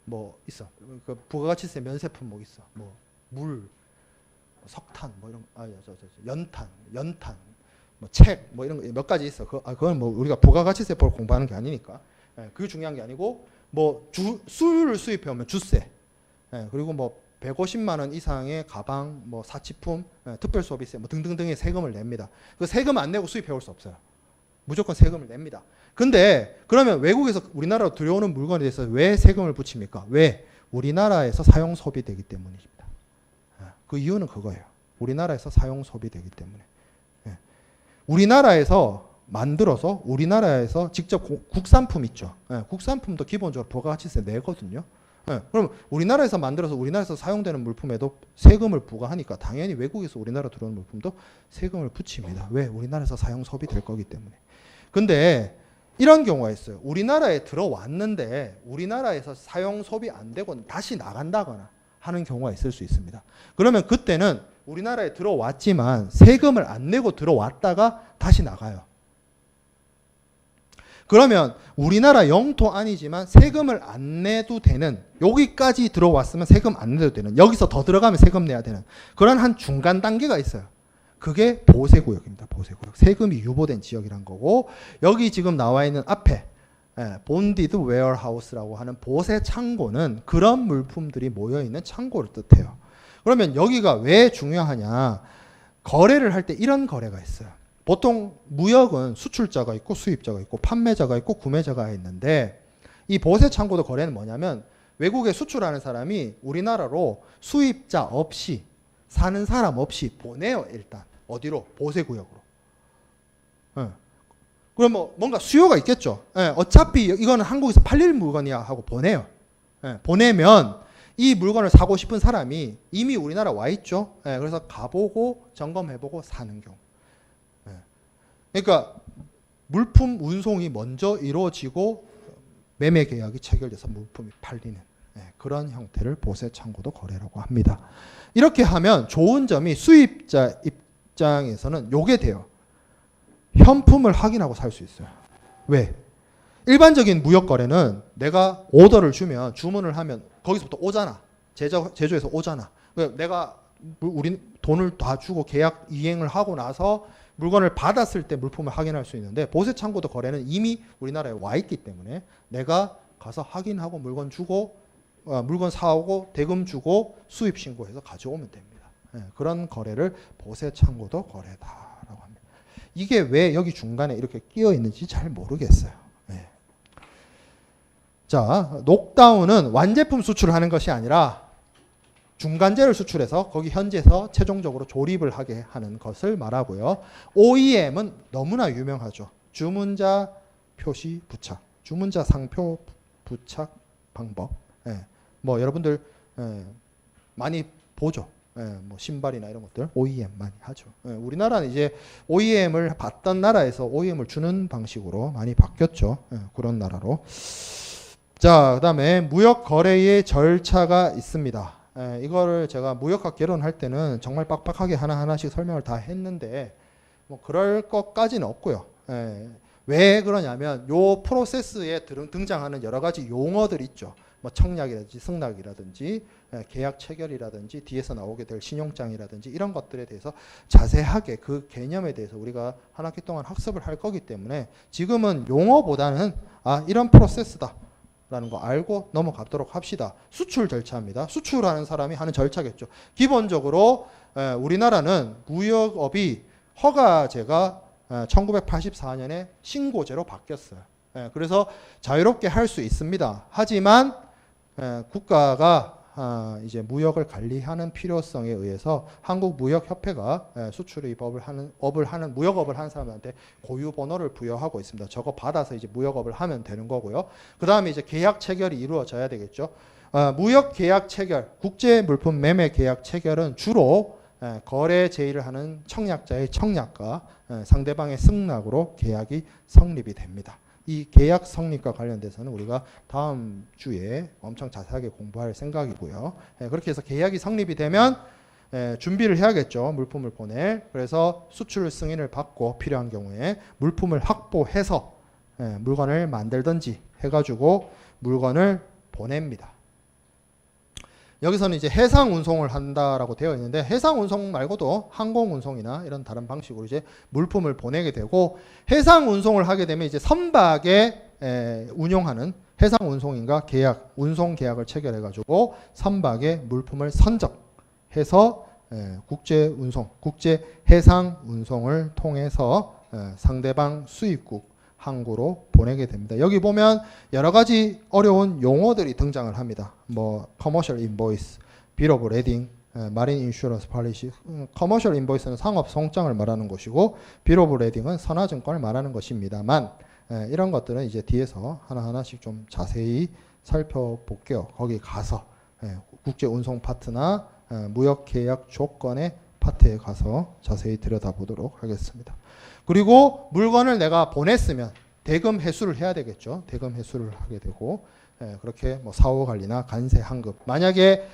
뭐 있어. 그 부가가치세 면세품 뭐 있어. 뭐 물, 석탄, 뭐 이런, 연탄, 뭐 책, 뭐 이런 거 몇 가지 있어. 그건 뭐 우리가 부가가치세법을 공부하는 게 아니니까. 그게 중요한 게 아니고, 뭐 수유를 수입해 오면 주세. 그리고 뭐 150만 원 이상의 가방, 뭐 사치품, 특별소비세, 뭐 등등등의 세금을 냅니다. 그 세금 안 내고 수입해 올 수 없어요. 무조건 세금을 냅니다. 근데 그러면 외국에서 우리나라로 들여오는 물건에 대해서 왜 세금을 붙입니까? 왜? 우리나라에서 사용 소비되기 때문입니다. 그 이유는 그거예요. 우리나라에서 사용 소비되기 때문에. 우리나라에서 만들어서 우리나라에서 직접 국산품 있죠. 국산품도 기본적으로 부가가치세 내거든요. 그럼 우리나라에서 만들어서 우리나라에서 사용되는 물품에도 세금을 부과하니까 당연히 외국에서 우리나라 들어오는 물품도 세금을 붙입니다. 왜? 우리나라에서 사용 소비될 거기 때문에. 근데 이런 경우가 있어요. 우리나라에 들어왔는데 우리나라에서 사용 소비 안 되고 다시 나간다거나 하는 경우가 있을 수 있습니다. 그러면 그때는 우리나라에 들어왔지만 세금을 안 내고 들어왔다가 다시 나가요. 그러면 우리나라 영토 아니지만 세금을 안 내도 되는, 여기까지 들어왔으면 세금 안 내도 되는, 여기서 더 들어가면 세금 내야 되는 그런 한 중간 단계가 있어요. 그게 보세구역입니다. 보세구역. 세금이 유보된 지역이란 거고, 여기 지금 나와 있는 앞에 본디드 웨어하우스라고 하는 보세 창고는 그런 물품들이 모여있는 창고를 뜻해요. 그러면 여기가 왜 중요하냐? 거래를 할 때 이런 거래가 있어요. 보통 무역은 수출자가 있고 수입자가 있고 판매자가 있고 구매자가 있는데, 이 보세 창고도 거래는 뭐냐면 외국에 수출하는 사람이 우리나라로 수입자 없이, 사는 사람 없이 보내요. 일단 어디로? 보세구역으로. 그럼 뭐 뭔가 수요가 있겠죠. 어차피 이거는 한국에서 팔릴 물건이야 하고 보내요. 보내면 이 물건을 사고 싶은 사람이 이미 우리나라 와 있죠. 그래서 가보고 점검해보고 사는 경우. 그러니까 물품 운송이 먼저 이루어지고 매매 계약이 체결돼서 물품이 팔리는 그런 형태를 보세 창고도 거래라고 합니다. 이렇게 하면 좋은 점이 수입자 입장에서는 요게 돼요. 현품을 확인하고 살 수 있어요. 왜? 일반적인 무역 거래는 내가 오더를 주면 주문을 하면 거기서부터 오잖아. 제조에서 오잖아. 내가 우리 돈을 다 주고 계약 이행을 하고 나서 물건을 받았을 때 물품을 확인할 수 있는데 보세 창고도 거래는 이미 우리나라에 와 있기 때문에 내가 가서 확인하고 물건 주고 물건 사오고 대금 주고 수입 신고해서 가져오면 됩니다. 그런 거래를 보세 창고도 거래다라고 합니다. 이게 왜 여기 중간에 이렇게 끼어 있는지 잘 모르겠어요. 자, 녹다운은 완제품 수출을 하는 것이 아니라 중간재를 수출해서 거기 현지에서 최종적으로 조립을 하게 하는 것을 말하고요. OEM은 너무나 유명하죠. 주문자 표시 부착, 주문자 상표 부착 방법. 뭐 여러분들 많이 보죠. 뭐 신발이나 이런 것들 OEM 많이 하죠. 우리나라는 이제 OEM을 받던 나라에서 OEM을 주는 방식으로 많이 바뀌었죠. 그런 나라로. 자, 그다음에 무역 거래의 절차가 있습니다. 이거를 제가 무역학 개론할 때는 정말 빡빡하게 하나하나씩 설명을 다 했는데 뭐 그럴 것까지는 없고요. 왜 그러냐면 요 프로세스에 등장하는 여러 가지 용어들 있죠. 뭐 청약이라든지 승낙이라든지 계약 체결이라든지 뒤에서 나오게 될 신용장이라든지 이런 것들에 대해서 자세하게 그 개념에 대해서 우리가 한 학기 동안 학습을 할 거기 때문에 지금은 용어보다는 이런 프로세스다 라는 거 알고 넘어가도록 합시다. 수출 절차입니다. 수출하는 사람이 하는 절차겠죠. 기본적으로 우리나라는 무역업이 허가제가 1984년에 신고제로 바뀌었어요. 그래서 자유롭게 할 수 있습니다. 하지만 국가가 이제 무역을 관리하는 필요성에 의해서 한국무역협회가 수출입업을 하는 무역업을 하는 사람한테 고유 번호를 부여하고 있습니다. 저거 받아서 이제 무역업을 하면 되는 거고요. 그 다음에 이제 계약 체결이 이루어져야 되겠죠. 무역 계약 체결, 국제 물품 매매 계약 체결은 주로 거래 제의를 하는 청약자의 청약과 상대방의 승낙으로 계약이 성립이 됩니다. 이 계약 성립과 관련돼서는 우리가 다음 주에 엄청 자세하게 공부할 생각이고요. 그렇게 해서 계약이 성립이 되면 준비를 해야겠죠. 물품을 보낼. 그래서 수출 승인을 받고 필요한 경우에 물품을 확보해서 물건을 만들든지 해가지고 물건을 보냅니다. 여기서는 이제 해상 운송을 한다라고 되어 있는데 해상 운송 말고도 항공 운송이나 이런 다른 방식으로 이제 물품을 보내게 되고 해상 운송을 하게 되면 이제 선박에 운용하는 해상 운송인과 운송 계약을 체결해 가지고 선박에 물품을 선적해서 국제 운송, 국제 해상 운송을 통해서 상대방 수입국 항구로 보내게 됩니다. 여기 보면 여러 가지 어려운 용어들이 등장을 합니다. 뭐 커머셜 인보이스, 빌 오브 레딩, 마린 인슈런스 팔리시. 커머셜 인보이스는 상업 송장을 말하는 것이고 빌 오브 레딩은 선화증권을 말하는 것입니다만 이런 것들은 이제 뒤에서 하나하나씩 좀 자세히 살펴볼게요. 거기 가서 국제 운송 파트나 무역 계약 조건의 파트에 가서 자세히 들여다보도록 하겠습니다. 그리고 물건을 내가 보냈으면 대금 회수를 해야 되겠죠. 대금 회수를 하게 되고 그렇게 뭐 사후 관리나 관세 환급. 만약에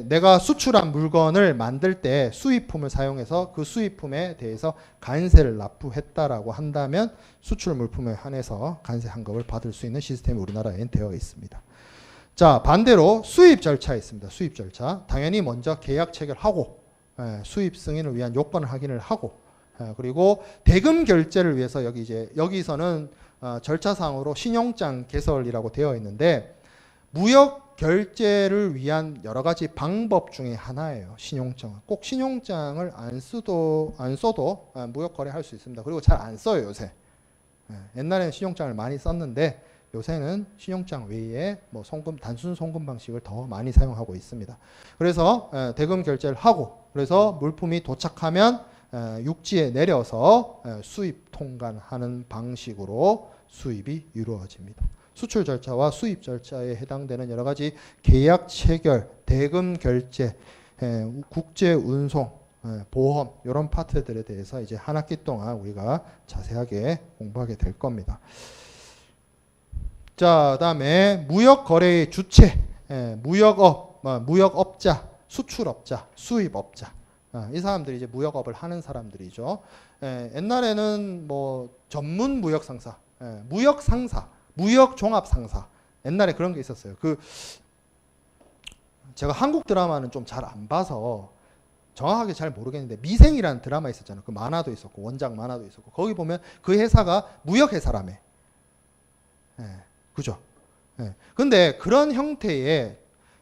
내가 수출한 물건을 만들 때 수입품을 사용해서 그 수입품에 대해서 관세를 납부했다라고 한다면 수출 물품에 한해서 관세 환급을 받을 수 있는 시스템이 우리나라에는 되어 있습니다. 자, 반대로 수입 절차 있습니다. 수입 절차. 당연히 먼저 계약 체결하고 수입 승인을 위한 요건 확인을 하고 그리고 대금 결제를 위해서 여기서는 절차상으로 신용장 개설이라고 되어 있는데 무역 결제를 위한 여러 가지 방법 중에 하나예요. 신용장은 꼭 신용장을 안 써도 무역 거래할 수 있습니다. 그리고 잘 안 써요 요새. 옛날에는 신용장을 많이 썼는데 요새는 신용장 외에 뭐 단순 송금 방식을 더 많이 사용하고 있습니다. 그래서 대금 결제를 하고 그래서 물품이 도착하면 육지에 내려서 수입 통관하는 방식으로 수입이 이루어집니다. 수출 절차와 수입 절차에 해당되는 여러 가지 계약 체결, 대금 결제, 국제 운송, 보험 이런 파트들에 대해서 이제 한 학기 동안 우리가 자세하게 공부하게 될 겁니다. 자, 그다음에 무역 거래의 주체, 무역업자, 수출업자, 수입업자. 이 사람들이 이제 무역업을 하는 사람들이죠. 옛날에는 뭐 전문 무역 상사, 무역 상사, 무역 종합 상사. 옛날에 그런 게 있었어요. 제가 한국 드라마는 좀 잘 안 봐서 정확하게 잘 모르겠는데 미생이라는 드라마 있었잖아요. 그 만화도 있었고 원작 만화도 있었고 거기 보면 그 회사가 무역 회사라며. 그죠? 근데 그런 형태의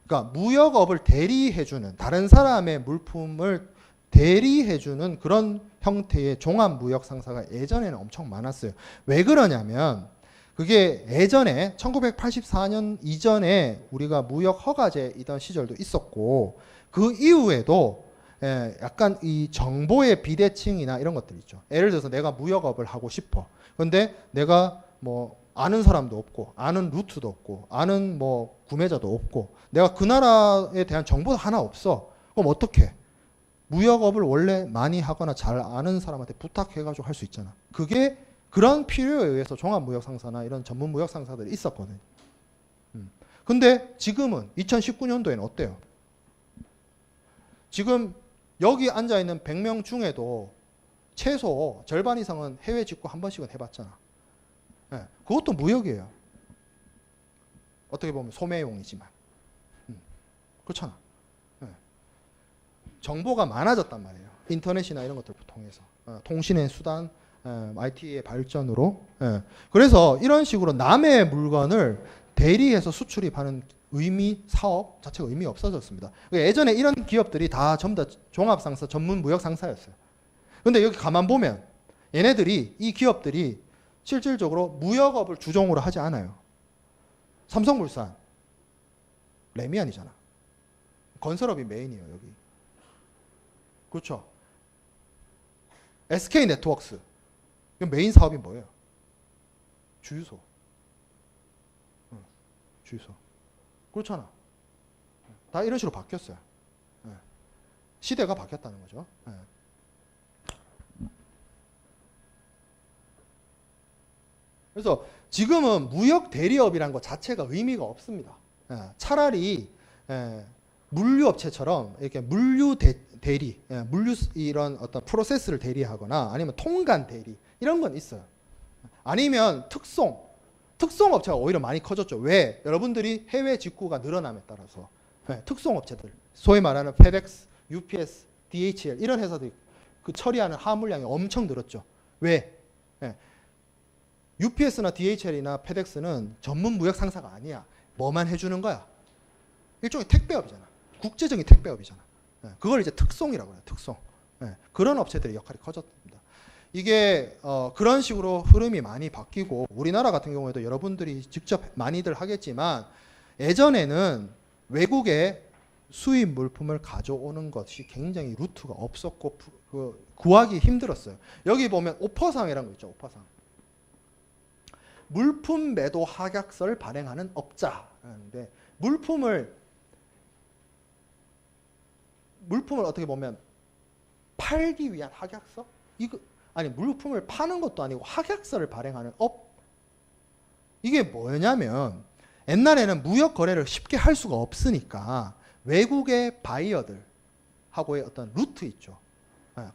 그러니까 무역업을 대리해주는 다른 사람의 물품을 대리해주는 그런 형태의 종합무역 상사가 예전에는 엄청 많았어요. 왜 그러냐면 그게 예전에 1984년 이전에 우리가 무역 허가제이던 시절도 있었고 그 이후에도 약간 이 정보의 비대칭이나 이런 것들 있죠. 예를 들어서 내가 무역업을 하고 싶어. 근데 내가 뭐 아는 사람도 없고 아는 루트도 없고 아는 뭐 구매자도 없고 내가 그 나라에 대한 정보도 하나 없어. 그럼 어떻게? 무역업을 원래 많이 하거나 잘 아는 사람한테 부탁해가지고 할 수 있잖아. 그게 그런 필요에 의해서 종합무역상사나 이런 전문무역상사들이 있었거든요. 근데 지금은 2019년도에는 어때요? 지금 여기 앉아있는 100명 중에도 최소 절반 이상은 해외 직구 한 번씩은 해봤잖아. 그것도 무역이에요. 어떻게 보면 소매용이지만. 그렇잖아. 정보가 많아졌단 말이에요. 인터넷이나 이런 것들을 통해서. 통신의 수단, IT의 발전으로. 그래서 이런 식으로 남의 물건을 대리해서 수출입하는 의미, 사업 자체가 의미 없어졌습니다. 예전에 이런 기업들이 다 전부 다 종합상사, 전문무역상사였어요. 근데 여기 가만 보면 얘네들이, 이 기업들이 실질적으로 무역업을 주종으로 하지 않아요. 삼성물산, 레미안이잖아. 건설업이 메인이에요, 여기. 그렇죠. SK네트워크스. 메인 사업이 뭐예요? 주유소. 주유소. 그렇잖아. 다 이런 식으로 바뀌었어요. 시대가 바뀌었다는 거죠. 그래서 지금은 무역 대리업이라는 것 자체가 의미가 없습니다. 차라리 물류업체처럼 이렇게 물류 대리, 물류 이런 어떤 프로세스를 대리하거나 아니면 통관 대리 이런 건 있어요. 아니면 특송업체가 오히려 많이 커졌죠. 왜? 여러분들이 해외 직구가 늘어남에 따라서 특송업체들, 소위 말하는 FedEx, UPS, DHL 이런 회사들이 그 처리하는 화물량이 엄청 늘었죠. 왜? UPS나 DHL이나 FedEx는 전문 무역 상사가 아니야. 뭐만 해주는 거야? 일종의 택배업이잖아. 국제적인 택배업이잖아. 그걸 이제 특송이라고 해요. 특송. 그런 업체들의 역할이 커졌습니다. 이게 그런 식으로 흐름이 많이 바뀌고 우리나라 같은 경우에도 여러분들이 직접 많이들 하겠지만 예전에는 외국에 수입 물품을 가져오는 것이 굉장히 루트가 없었고 구하기 힘들었어요. 여기 보면 오퍼상이라는 거 있죠. 오퍼상. 물품 매도 확약서를 발행하는 업자인데 물품을 어떻게 보면 팔기 위한 확약서? 아니 물품을 파는 것도 아니고 확약서를 발행하는 업? 이게 뭐냐면 옛날에는 무역 거래를 쉽게 할 수가 없으니까 외국의 바이어들하고의 어떤 루트 있죠.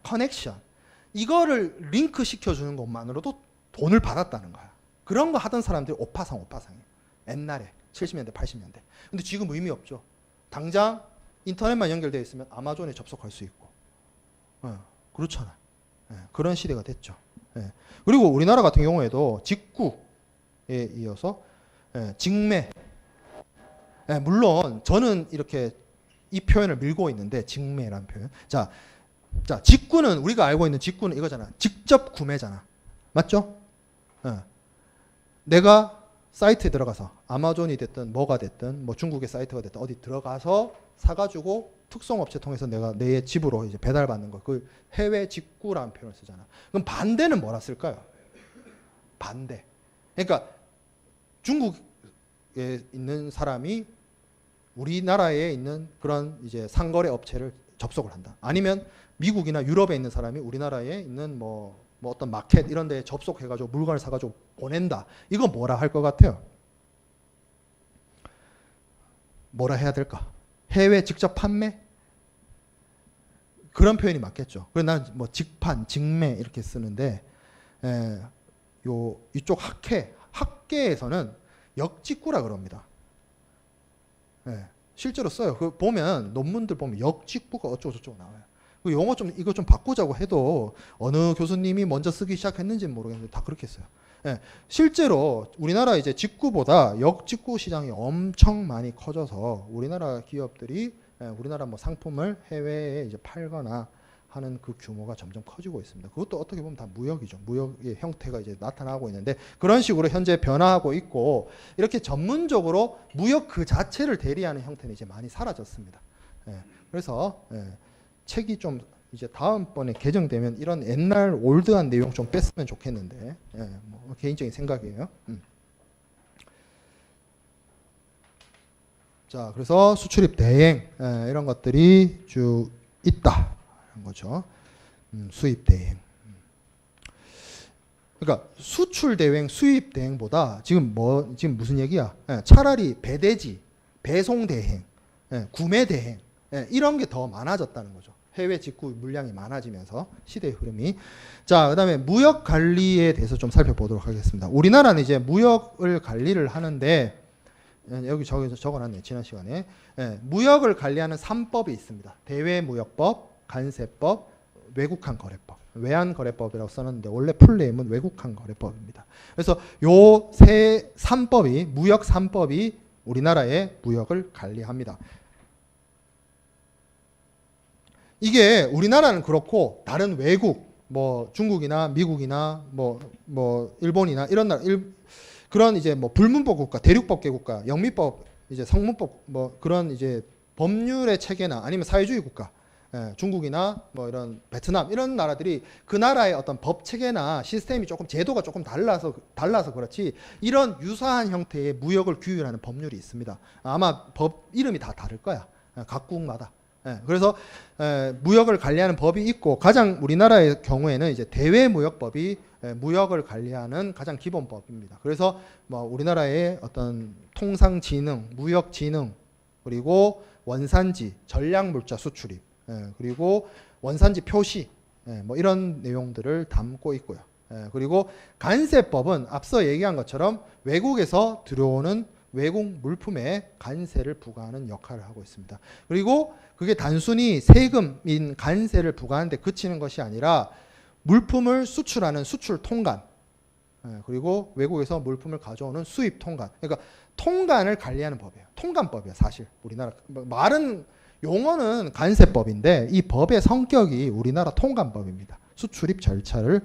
커넥션. 이거를 링크 시켜주는 것만으로도 돈을 받았다는 거야. 그런 거 하던 사람들이 오파상이에요. 옛날에 70년대, 80년대. 근데 지금 의미 없죠. 당장 인터넷만 연결되어 있으면 아마존에 접속할 수 있고. 그렇잖아. 그런 시대가 됐죠. 그리고 우리나라 같은 경우에도 직구에 이어서 직매. 물론 저는 이렇게 이 표현을 밀고 있는데 직매라는 표현. 자, 직구는 우리가 알고 있는 직구는 이거잖아. 직접 구매잖아. 맞죠? 내가 사이트에 들어가서 아마존이 됐든 뭐가 됐든 뭐 중국의 사이트가 됐든 어디 들어가서 사가지고 특송업체 통해서 내가 내 집으로 이제 배달받는 거. 그 해외 직구라는 표현을 쓰잖아. 그럼 반대는 뭐라 쓸까요? 반대. 그러니까 중국에 있는 사람이 우리나라에 있는 그런 이제 상거래 업체를 접속을 한다. 아니면 미국이나 유럽에 있는 사람이 우리나라에 있는 뭐 어떤 마켓 이런 데에 접속해가지고 물건을 사가지고 보낸다. 이거 뭐라 할 것 같아요? 뭐라 해야 될까? 해외 직접 판매? 그런 표현이 맞겠죠. 그래서 난 뭐 직판, 직매 이렇게 쓰는데 이쪽 학계에서는 역직구라 그럽니다. 실제로 써요. 그 보면 논문들 보면 역직구가 어쩌고저쩌고 나와요. 그 용어 이거 좀 바꾸자고 해도 어느 교수님이 먼저 쓰기 시작했는지는 모르겠는데 다 그렇게 써요. 실제로 우리나라 이제 직구보다 역직구 시장이 엄청 많이 커져서 우리나라 기업들이 우리나라 뭐 상품을 해외에 이제 팔거나 하는 그 규모가 점점 커지고 있습니다. 그것도 어떻게 보면 다 무역이죠. 무역의 형태가 이제 나타나고 있는데 그런 식으로 현재 변화하고 있고 이렇게 전문적으로 무역 그 자체를 대리하는 형태는 이제 많이 사라졌습니다. 그래서 책이 좀 이제 다음번에 개정되면 이런 옛날 올드한 내용 좀 뺐으면 좋겠는데 뭐 개인적인 생각이에요. 자, 그래서 수출입 대행 이런 것들이 쭉 있다. 거죠. 수입 대행. 그러니까 수출 대행, 수입 대행보다 지금 무슨 얘기야? 차라리 배대지, 배송 대행, 구매 대행 이런 게 더 많아졌다는 거죠. 해외 직구 물량이 많아지면서 시대의 흐름이. 자, 그다음에 무역 관리에 대해서 좀 살펴보도록 하겠습니다. 우리나라는 이제 무역을 관리를 하는데 여기 적어놨네요. 지난 시간에 무역을 관리하는 3법이 있습니다. 대외무역법, 간세법, 외국한 거래법, 외환거래법이라고 써놨는데 원래 풀네임은 외국한 거래법입니다. 그래서 요 3법이 무역 3법이 우리나라의 무역을 관리합니다. 이게 우리나라는 그렇고 다른 외국 뭐 중국이나 미국이나 뭐 일본이나 이런 나라 그런 이제 뭐 불문법 국가, 대륙법계 국가, 영미법, 이제 성문법 뭐 그런 이제 법률의 체계나 아니면 사회주의 국가 중국이나 뭐 이런 베트남 이런 나라들이 그 나라의 어떤 법 체계나 시스템이 조금 제도가 조금 달라서 그렇지 이런 유사한 형태의 무역을 규율하는 법률이 있습니다. 아마 법 이름이 다 다를 거야. 각국마다. 그래서 무역을 관리하는 법이 있고 가장 우리나라의 경우에는 이제 대외무역법이 무역을 관리하는 가장 기본법입니다. 그래서 뭐 우리나라의 어떤 통상진흥, 무역진흥 그리고 원산지, 전략물자 수출입 그리고 원산지 표시 뭐 이런 내용들을 담고 있고요. 그리고 간세법은 앞서 얘기한 것처럼 외국에서 들어오는 외국 물품에 간세를 부과하는 역할을 하고 있습니다. 그리고 그게 단순히 세금인 간세를 부과하는데 그치는 것이 아니라 물품을 수출하는 수출 통관 그리고 외국에서 물품을 가져오는 수입 통관 그러니까 통관을 관리하는 법이에요. 통관법이에요. 사실 우리나라 말은 용어는 간세법인데 이 법의 성격이 우리나라 통관법입니다. 수출입 절차를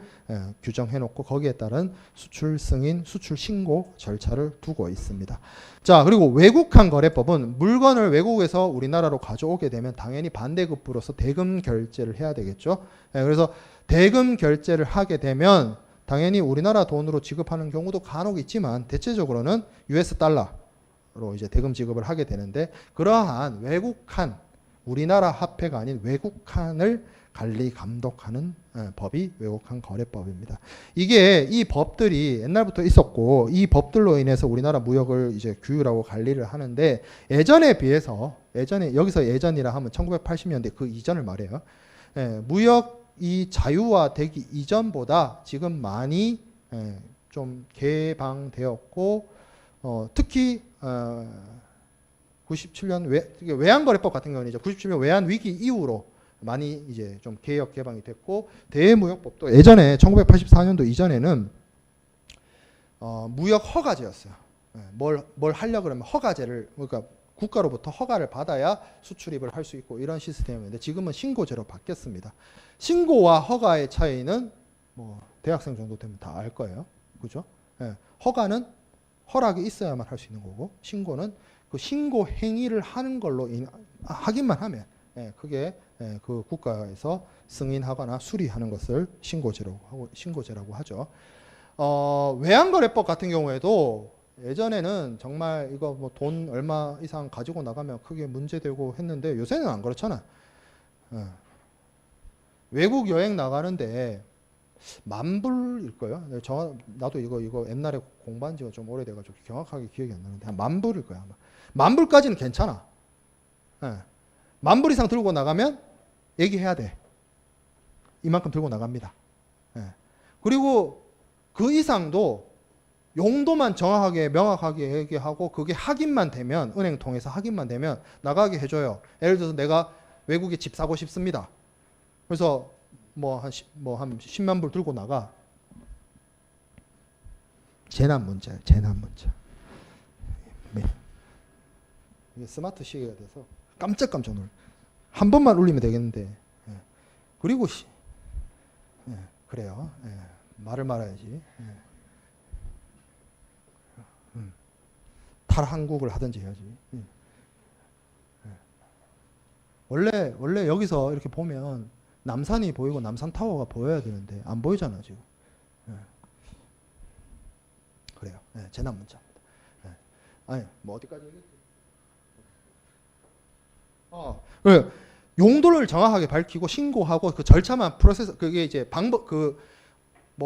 규정해놓고 거기에 따른 수출 승인, 수출 신고 절차를 두고 있습니다. 자, 그리고 외국한 거래법은 물건을 외국에서 우리나라로 가져오게 되면 당연히 반대급부로서 대금 결제를 해야 되겠죠. 그래서 대금 결제를 하게 되면 당연히 우리나라 돈으로 지급하는 경우도 간혹 있지만 대체적으로는 US 달러로 이제 대금 지급을 하게 되는데 그러한 외국한 우리나라 화폐가 아닌 외국한을 관리 감독하는 법이 외국한 거래법입니다. 이게 이 법들이 옛날부터 있었고 이 법들로 인해서 우리나라 무역을 이제 규율하고 관리를 하는데 예전에 비해서 여기서 예전이라 하면 1980년대 그 이전을 말해요. 무역이 자유화되기 이전보다 지금 많이 좀 개방되었고 특히 97년 외환거래법 같은 경우는 이제 97년 외환위기 이후로 많이 이제 좀 개혁 개방이 됐고 대외무역법도 예전에 1984년도 이전에는 무역 허가제였어요. 뭘 하려고 그러면 허가제를 그러니까 국가로부터 허가를 받아야 수출입을 할 수 있고 이런 시스템이었는데 지금은 신고제로 바뀌었습니다. 신고와 허가의 차이는 뭐 대학생 정도 되면 다 알 거예요. 그죠? 허가는 허락이 있어야만 할 수 있는 거고 신고는 그 신고 행위를 하는 걸로 하기만 하면 그게 그 국가에서 승인하거나 수리하는 것을 신고제라고 하죠. 외환거래법 같은 경우에도 예전에는 정말 이거 뭐 돈 얼마 이상 가지고 나가면 크게 문제되고 했는데 요새는 안 그렇잖아. 외국 여행 나가는데 만불일 거예요. 나도 이거 옛날에 공부한 지가 좀 오래돼가지고 정확하게 기억이 안 나는데 한 만불일 거야 아마. 만불까지는 괜찮아. 만불 이상 들고 나가면 얘기해야 돼. 이만큼 들고 나갑니다. 예. 그리고 그 이상도 용도만 정확하게 명확하게 얘기하고 그게 확인만 되면 은행 통해서 확인만 되면 나가게 해줘요. 예를 들어서 내가 외국에 집 사고 싶습니다. 그래서 한 10만 불 들고 나가. 재난 문자예요. 재난 문자. 이게 스마트 시계가 돼서 깜짝깜짝 놀라. 한 번만 울리면 되겠는데. 예. 그리고 예. 그래요. 예. 말을 말아야지. 예. 탈한국을 하든지 해야지. 예. 원래 여기서 이렇게 보면 남산이 보이고 남산타워가 보여야 되는데 안 보이잖아 지금. 예. 그래요. 예. 재난 문자입니다. 예. 아니 뭐 어디까지 얘기했지? 그래. 용도를 정확하게 밝히고 신고하고 그 절차만 프로세스 그게 이제 방법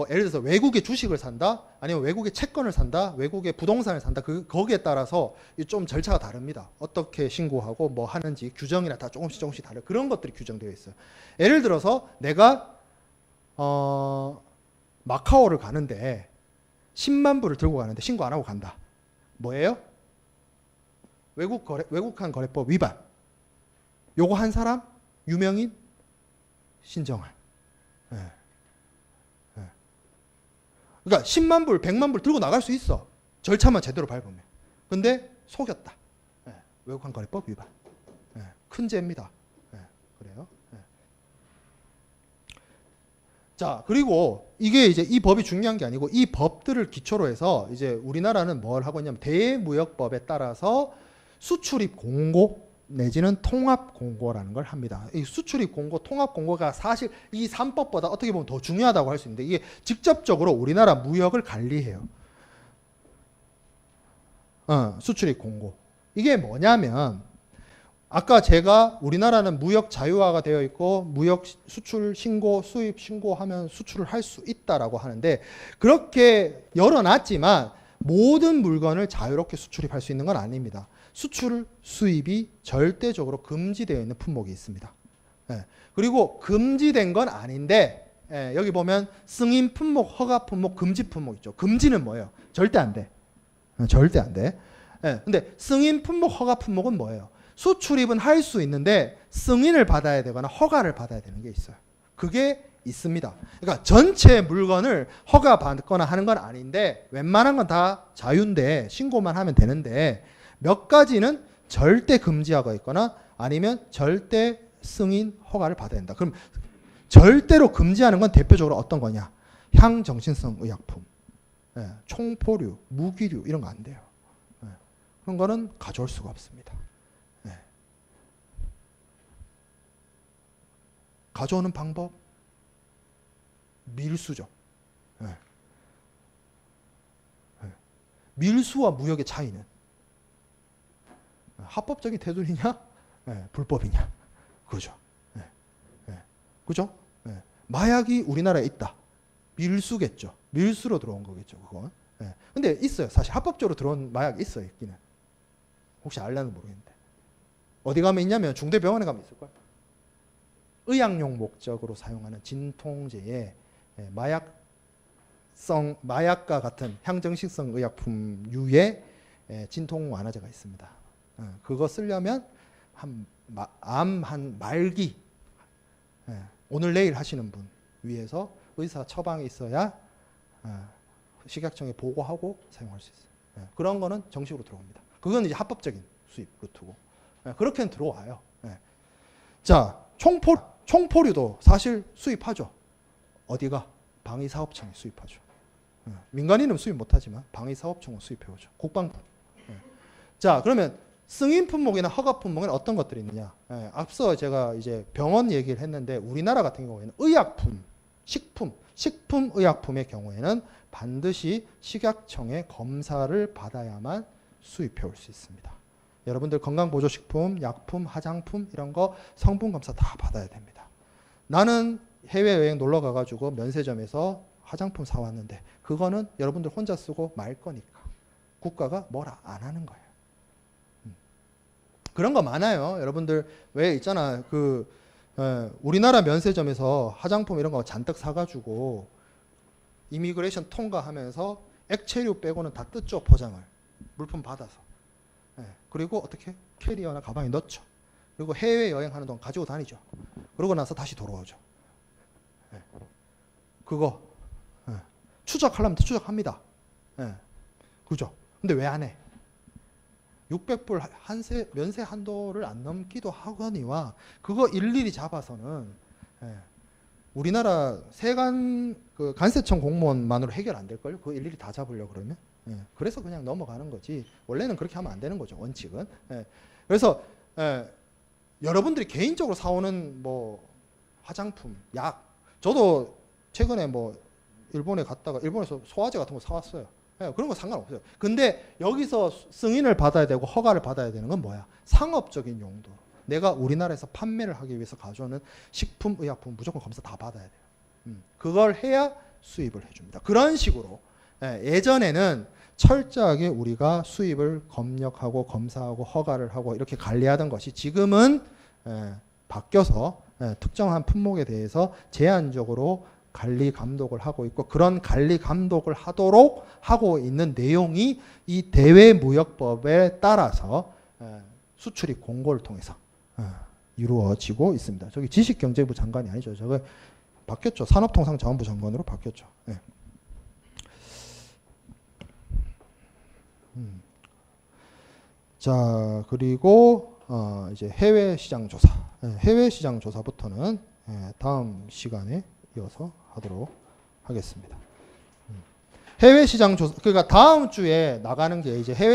예를 들어서 외국의 주식을 산다 아니면 외국의 채권을 산다 외국의 부동산을 산다 거기에 따라서 좀 절차가 다릅니다. 어떻게 신고하고 뭐 하는지 규정이나 다 조금씩 다르 그런 것들이 규정되어 있어요. 예를 들어서 내가 마카오를 가는데 10만 불을 들고 가는데 신고 안 하고 간다. 뭐예요? 외국한 거래법 위반. 요거 한 사람 유명인 신정할. 예. 예. 그러니까 10만 불, 100만 불 들고 나갈 수 있어. 절차만 제대로 밟으면. 근데 속였다. 예. 외국한 거래법 위반. 예. 큰 죄입니다. 예. 그래요. 예. 자, 그리고 이게 이제 이 법이 중요한 게 아니고 이 법들을 기초로 해서 이제 우리나라는 뭘 하고 있냐면 대무역법에 따라서 수출입 공고 내지는 통합 공고라는 걸 합니다. 이 수출입 공고, 통합 공고가 사실 이 3법보다 어떻게 보면 더 중요하다고 할 수 있는데 이게 직접적으로 우리나라 무역을 관리해요. 수출입 공고. 이게 뭐냐면 아까 제가 우리나라는 무역 자유화가 되어 있고 무역 수출 신고, 수입 신고하면 수출을 할 수 있다라고 하는데 그렇게 열어놨지만 모든 물건을 자유롭게 수출입할 수 있는 건 아닙니다. 수출, 수입이 절대적으로 금지되어 있는 품목이 있습니다. 예. 그리고 금지된 건 아닌데 여기 보면 승인 품목, 허가 품목, 금지 품목 있죠. 금지는 뭐예요? 절대 안 돼. 절대 안 돼. 근데 승인 품목, 허가 품목은 뭐예요? 수출입은 할 수 있는데 승인을 받아야 되거나 허가를 받아야 되는 게 있어요. 그게 있습니다. 그러니까 전체 물건을 허가 받거나 하는 건 아닌데 웬만한 건 다 자유인데 신고만 하면 되는데 몇 가지는 절대 금지하고 있거나 아니면 절대 승인 허가를 받아야 된다. 그럼 절대로 금지하는 건 대표적으로 어떤 거냐? 향정신성 의약품, 총포류, 무기류 이런 거 안 돼요. 그런 거는 가져올 수가 없습니다. 가져오는 방법 밀수죠. 밀수와 무역의 차이는 합법적인 테두리냐, 불법이냐, 그죠? 그죠? 마약이 우리나라에 있다. 밀수겠죠. 밀수로 들어온 거겠죠, 그건. 근데 있어요. 사실 합법적으로 들어온 마약이 있어요, 있기는. 혹시 알려는 모르겠는데. 어디 가면 있냐면 중대병원에 가면 있을걸. 의약용 목적으로 사용하는 진통제에 마약과 같은 향정신성 의약품 유의 진통 완화제가 있습니다. 그거 쓰려면 암 한 말기 오늘 내일 하시는 분 위해서 의사 처방이 있어야 식약청에 보고하고 사용할 수 있어요. 그런 거는 정식으로 들어옵니다. 그건 이제 합법적인 수입 루트고 그렇게는 들어와요. 자, 총포류도 사실 수입하죠. 어디가? 방위사업청이 수입하죠. 민간인은 수입 못하지만 방위사업청은 수입해오죠. 국방부. 자, 그러면 승인 품목이나 허가 품목에는 어떤 것들이 있느냐? 앞서 제가 이제 병원 얘기를 했는데 우리나라 같은 경우에는 의약품, 식품 의약품의 경우에는 반드시 식약청의 검사를 받아야만 수입해 올 수 있습니다. 여러분들 건강보조식품, 약품, 화장품 이런 거 성분 검사 다 받아야 됩니다. 나는 해외여행 놀러 가가지고 면세점에서 화장품 사왔는데 그거는 여러분들 혼자 쓰고 말 거니까 국가가 뭐라 안 하는 거예요. 그런 거 많아요. 여러분들 왜 있잖아. 우리나라 면세점에서 화장품 이런 거 잔뜩 사가지고 이미그레이션 통과하면서 액체류 빼고는 다 뜯죠, 포장을. 물품 받아서. 그리고 어떻게? 캐리어나 가방에 넣죠. 그리고 해외 여행하는 동안 가지고 다니죠. 그러고 나서 다시 돌아오죠. 그거 추적하려면 추적합니다. 그죠? 근데 왜 안 해? 600불 면세 한도를 안 넘기도 하거니와 그거 일일이 잡아서는 우리나라 세관 그 관세청 공무원만으로 해결 안 될걸요? 그거 일일이 다 잡으려고 그러면. 그래서 그냥 넘어가는 거지. 원래는 그렇게 하면 안 되는 거죠, 원칙은. 그래서 여러분들이 개인적으로 사오는 뭐 화장품, 약, 저도 최근에 뭐 일본에 갔다가 일본에서 소화제 같은 거 사왔어요. 그런 거 상관없어요. 근데 여기서 승인을 받아야 되고 허가를 받아야 되는 건 뭐야? 상업적인 용도. 내가 우리나라에서 판매를 하기 위해서 가져오는 식품, 의약품 무조건 검사 다 받아야 돼요. 그걸 해야 수입을 해줍니다. 그런 식으로 예전에는 철저하게 우리가 수입을 검역하고 검사하고 허가를 하고 이렇게 관리하던 것이 지금은 바뀌어서 특정한 품목에 대해서 제한적으로 관리 감독을 하고 있고 그런 관리 감독을 하도록 하고 있는 내용이 이 대외무역법에 따라서 수출입 공고를 통해서 이루어지고 있습니다. 저기 지식경제부 장관이 아니죠. 저거 바뀌었죠. 산업통상자원부 장관으로 바뀌었죠. 자, 그리고 이제 해외 시장 조사. 해외 시장 조사부터는 다음 시간에 이어서 하도록 하겠습니다. 해외 시장 조사, 그러니까 다음 주에 나가는 게 이제 해외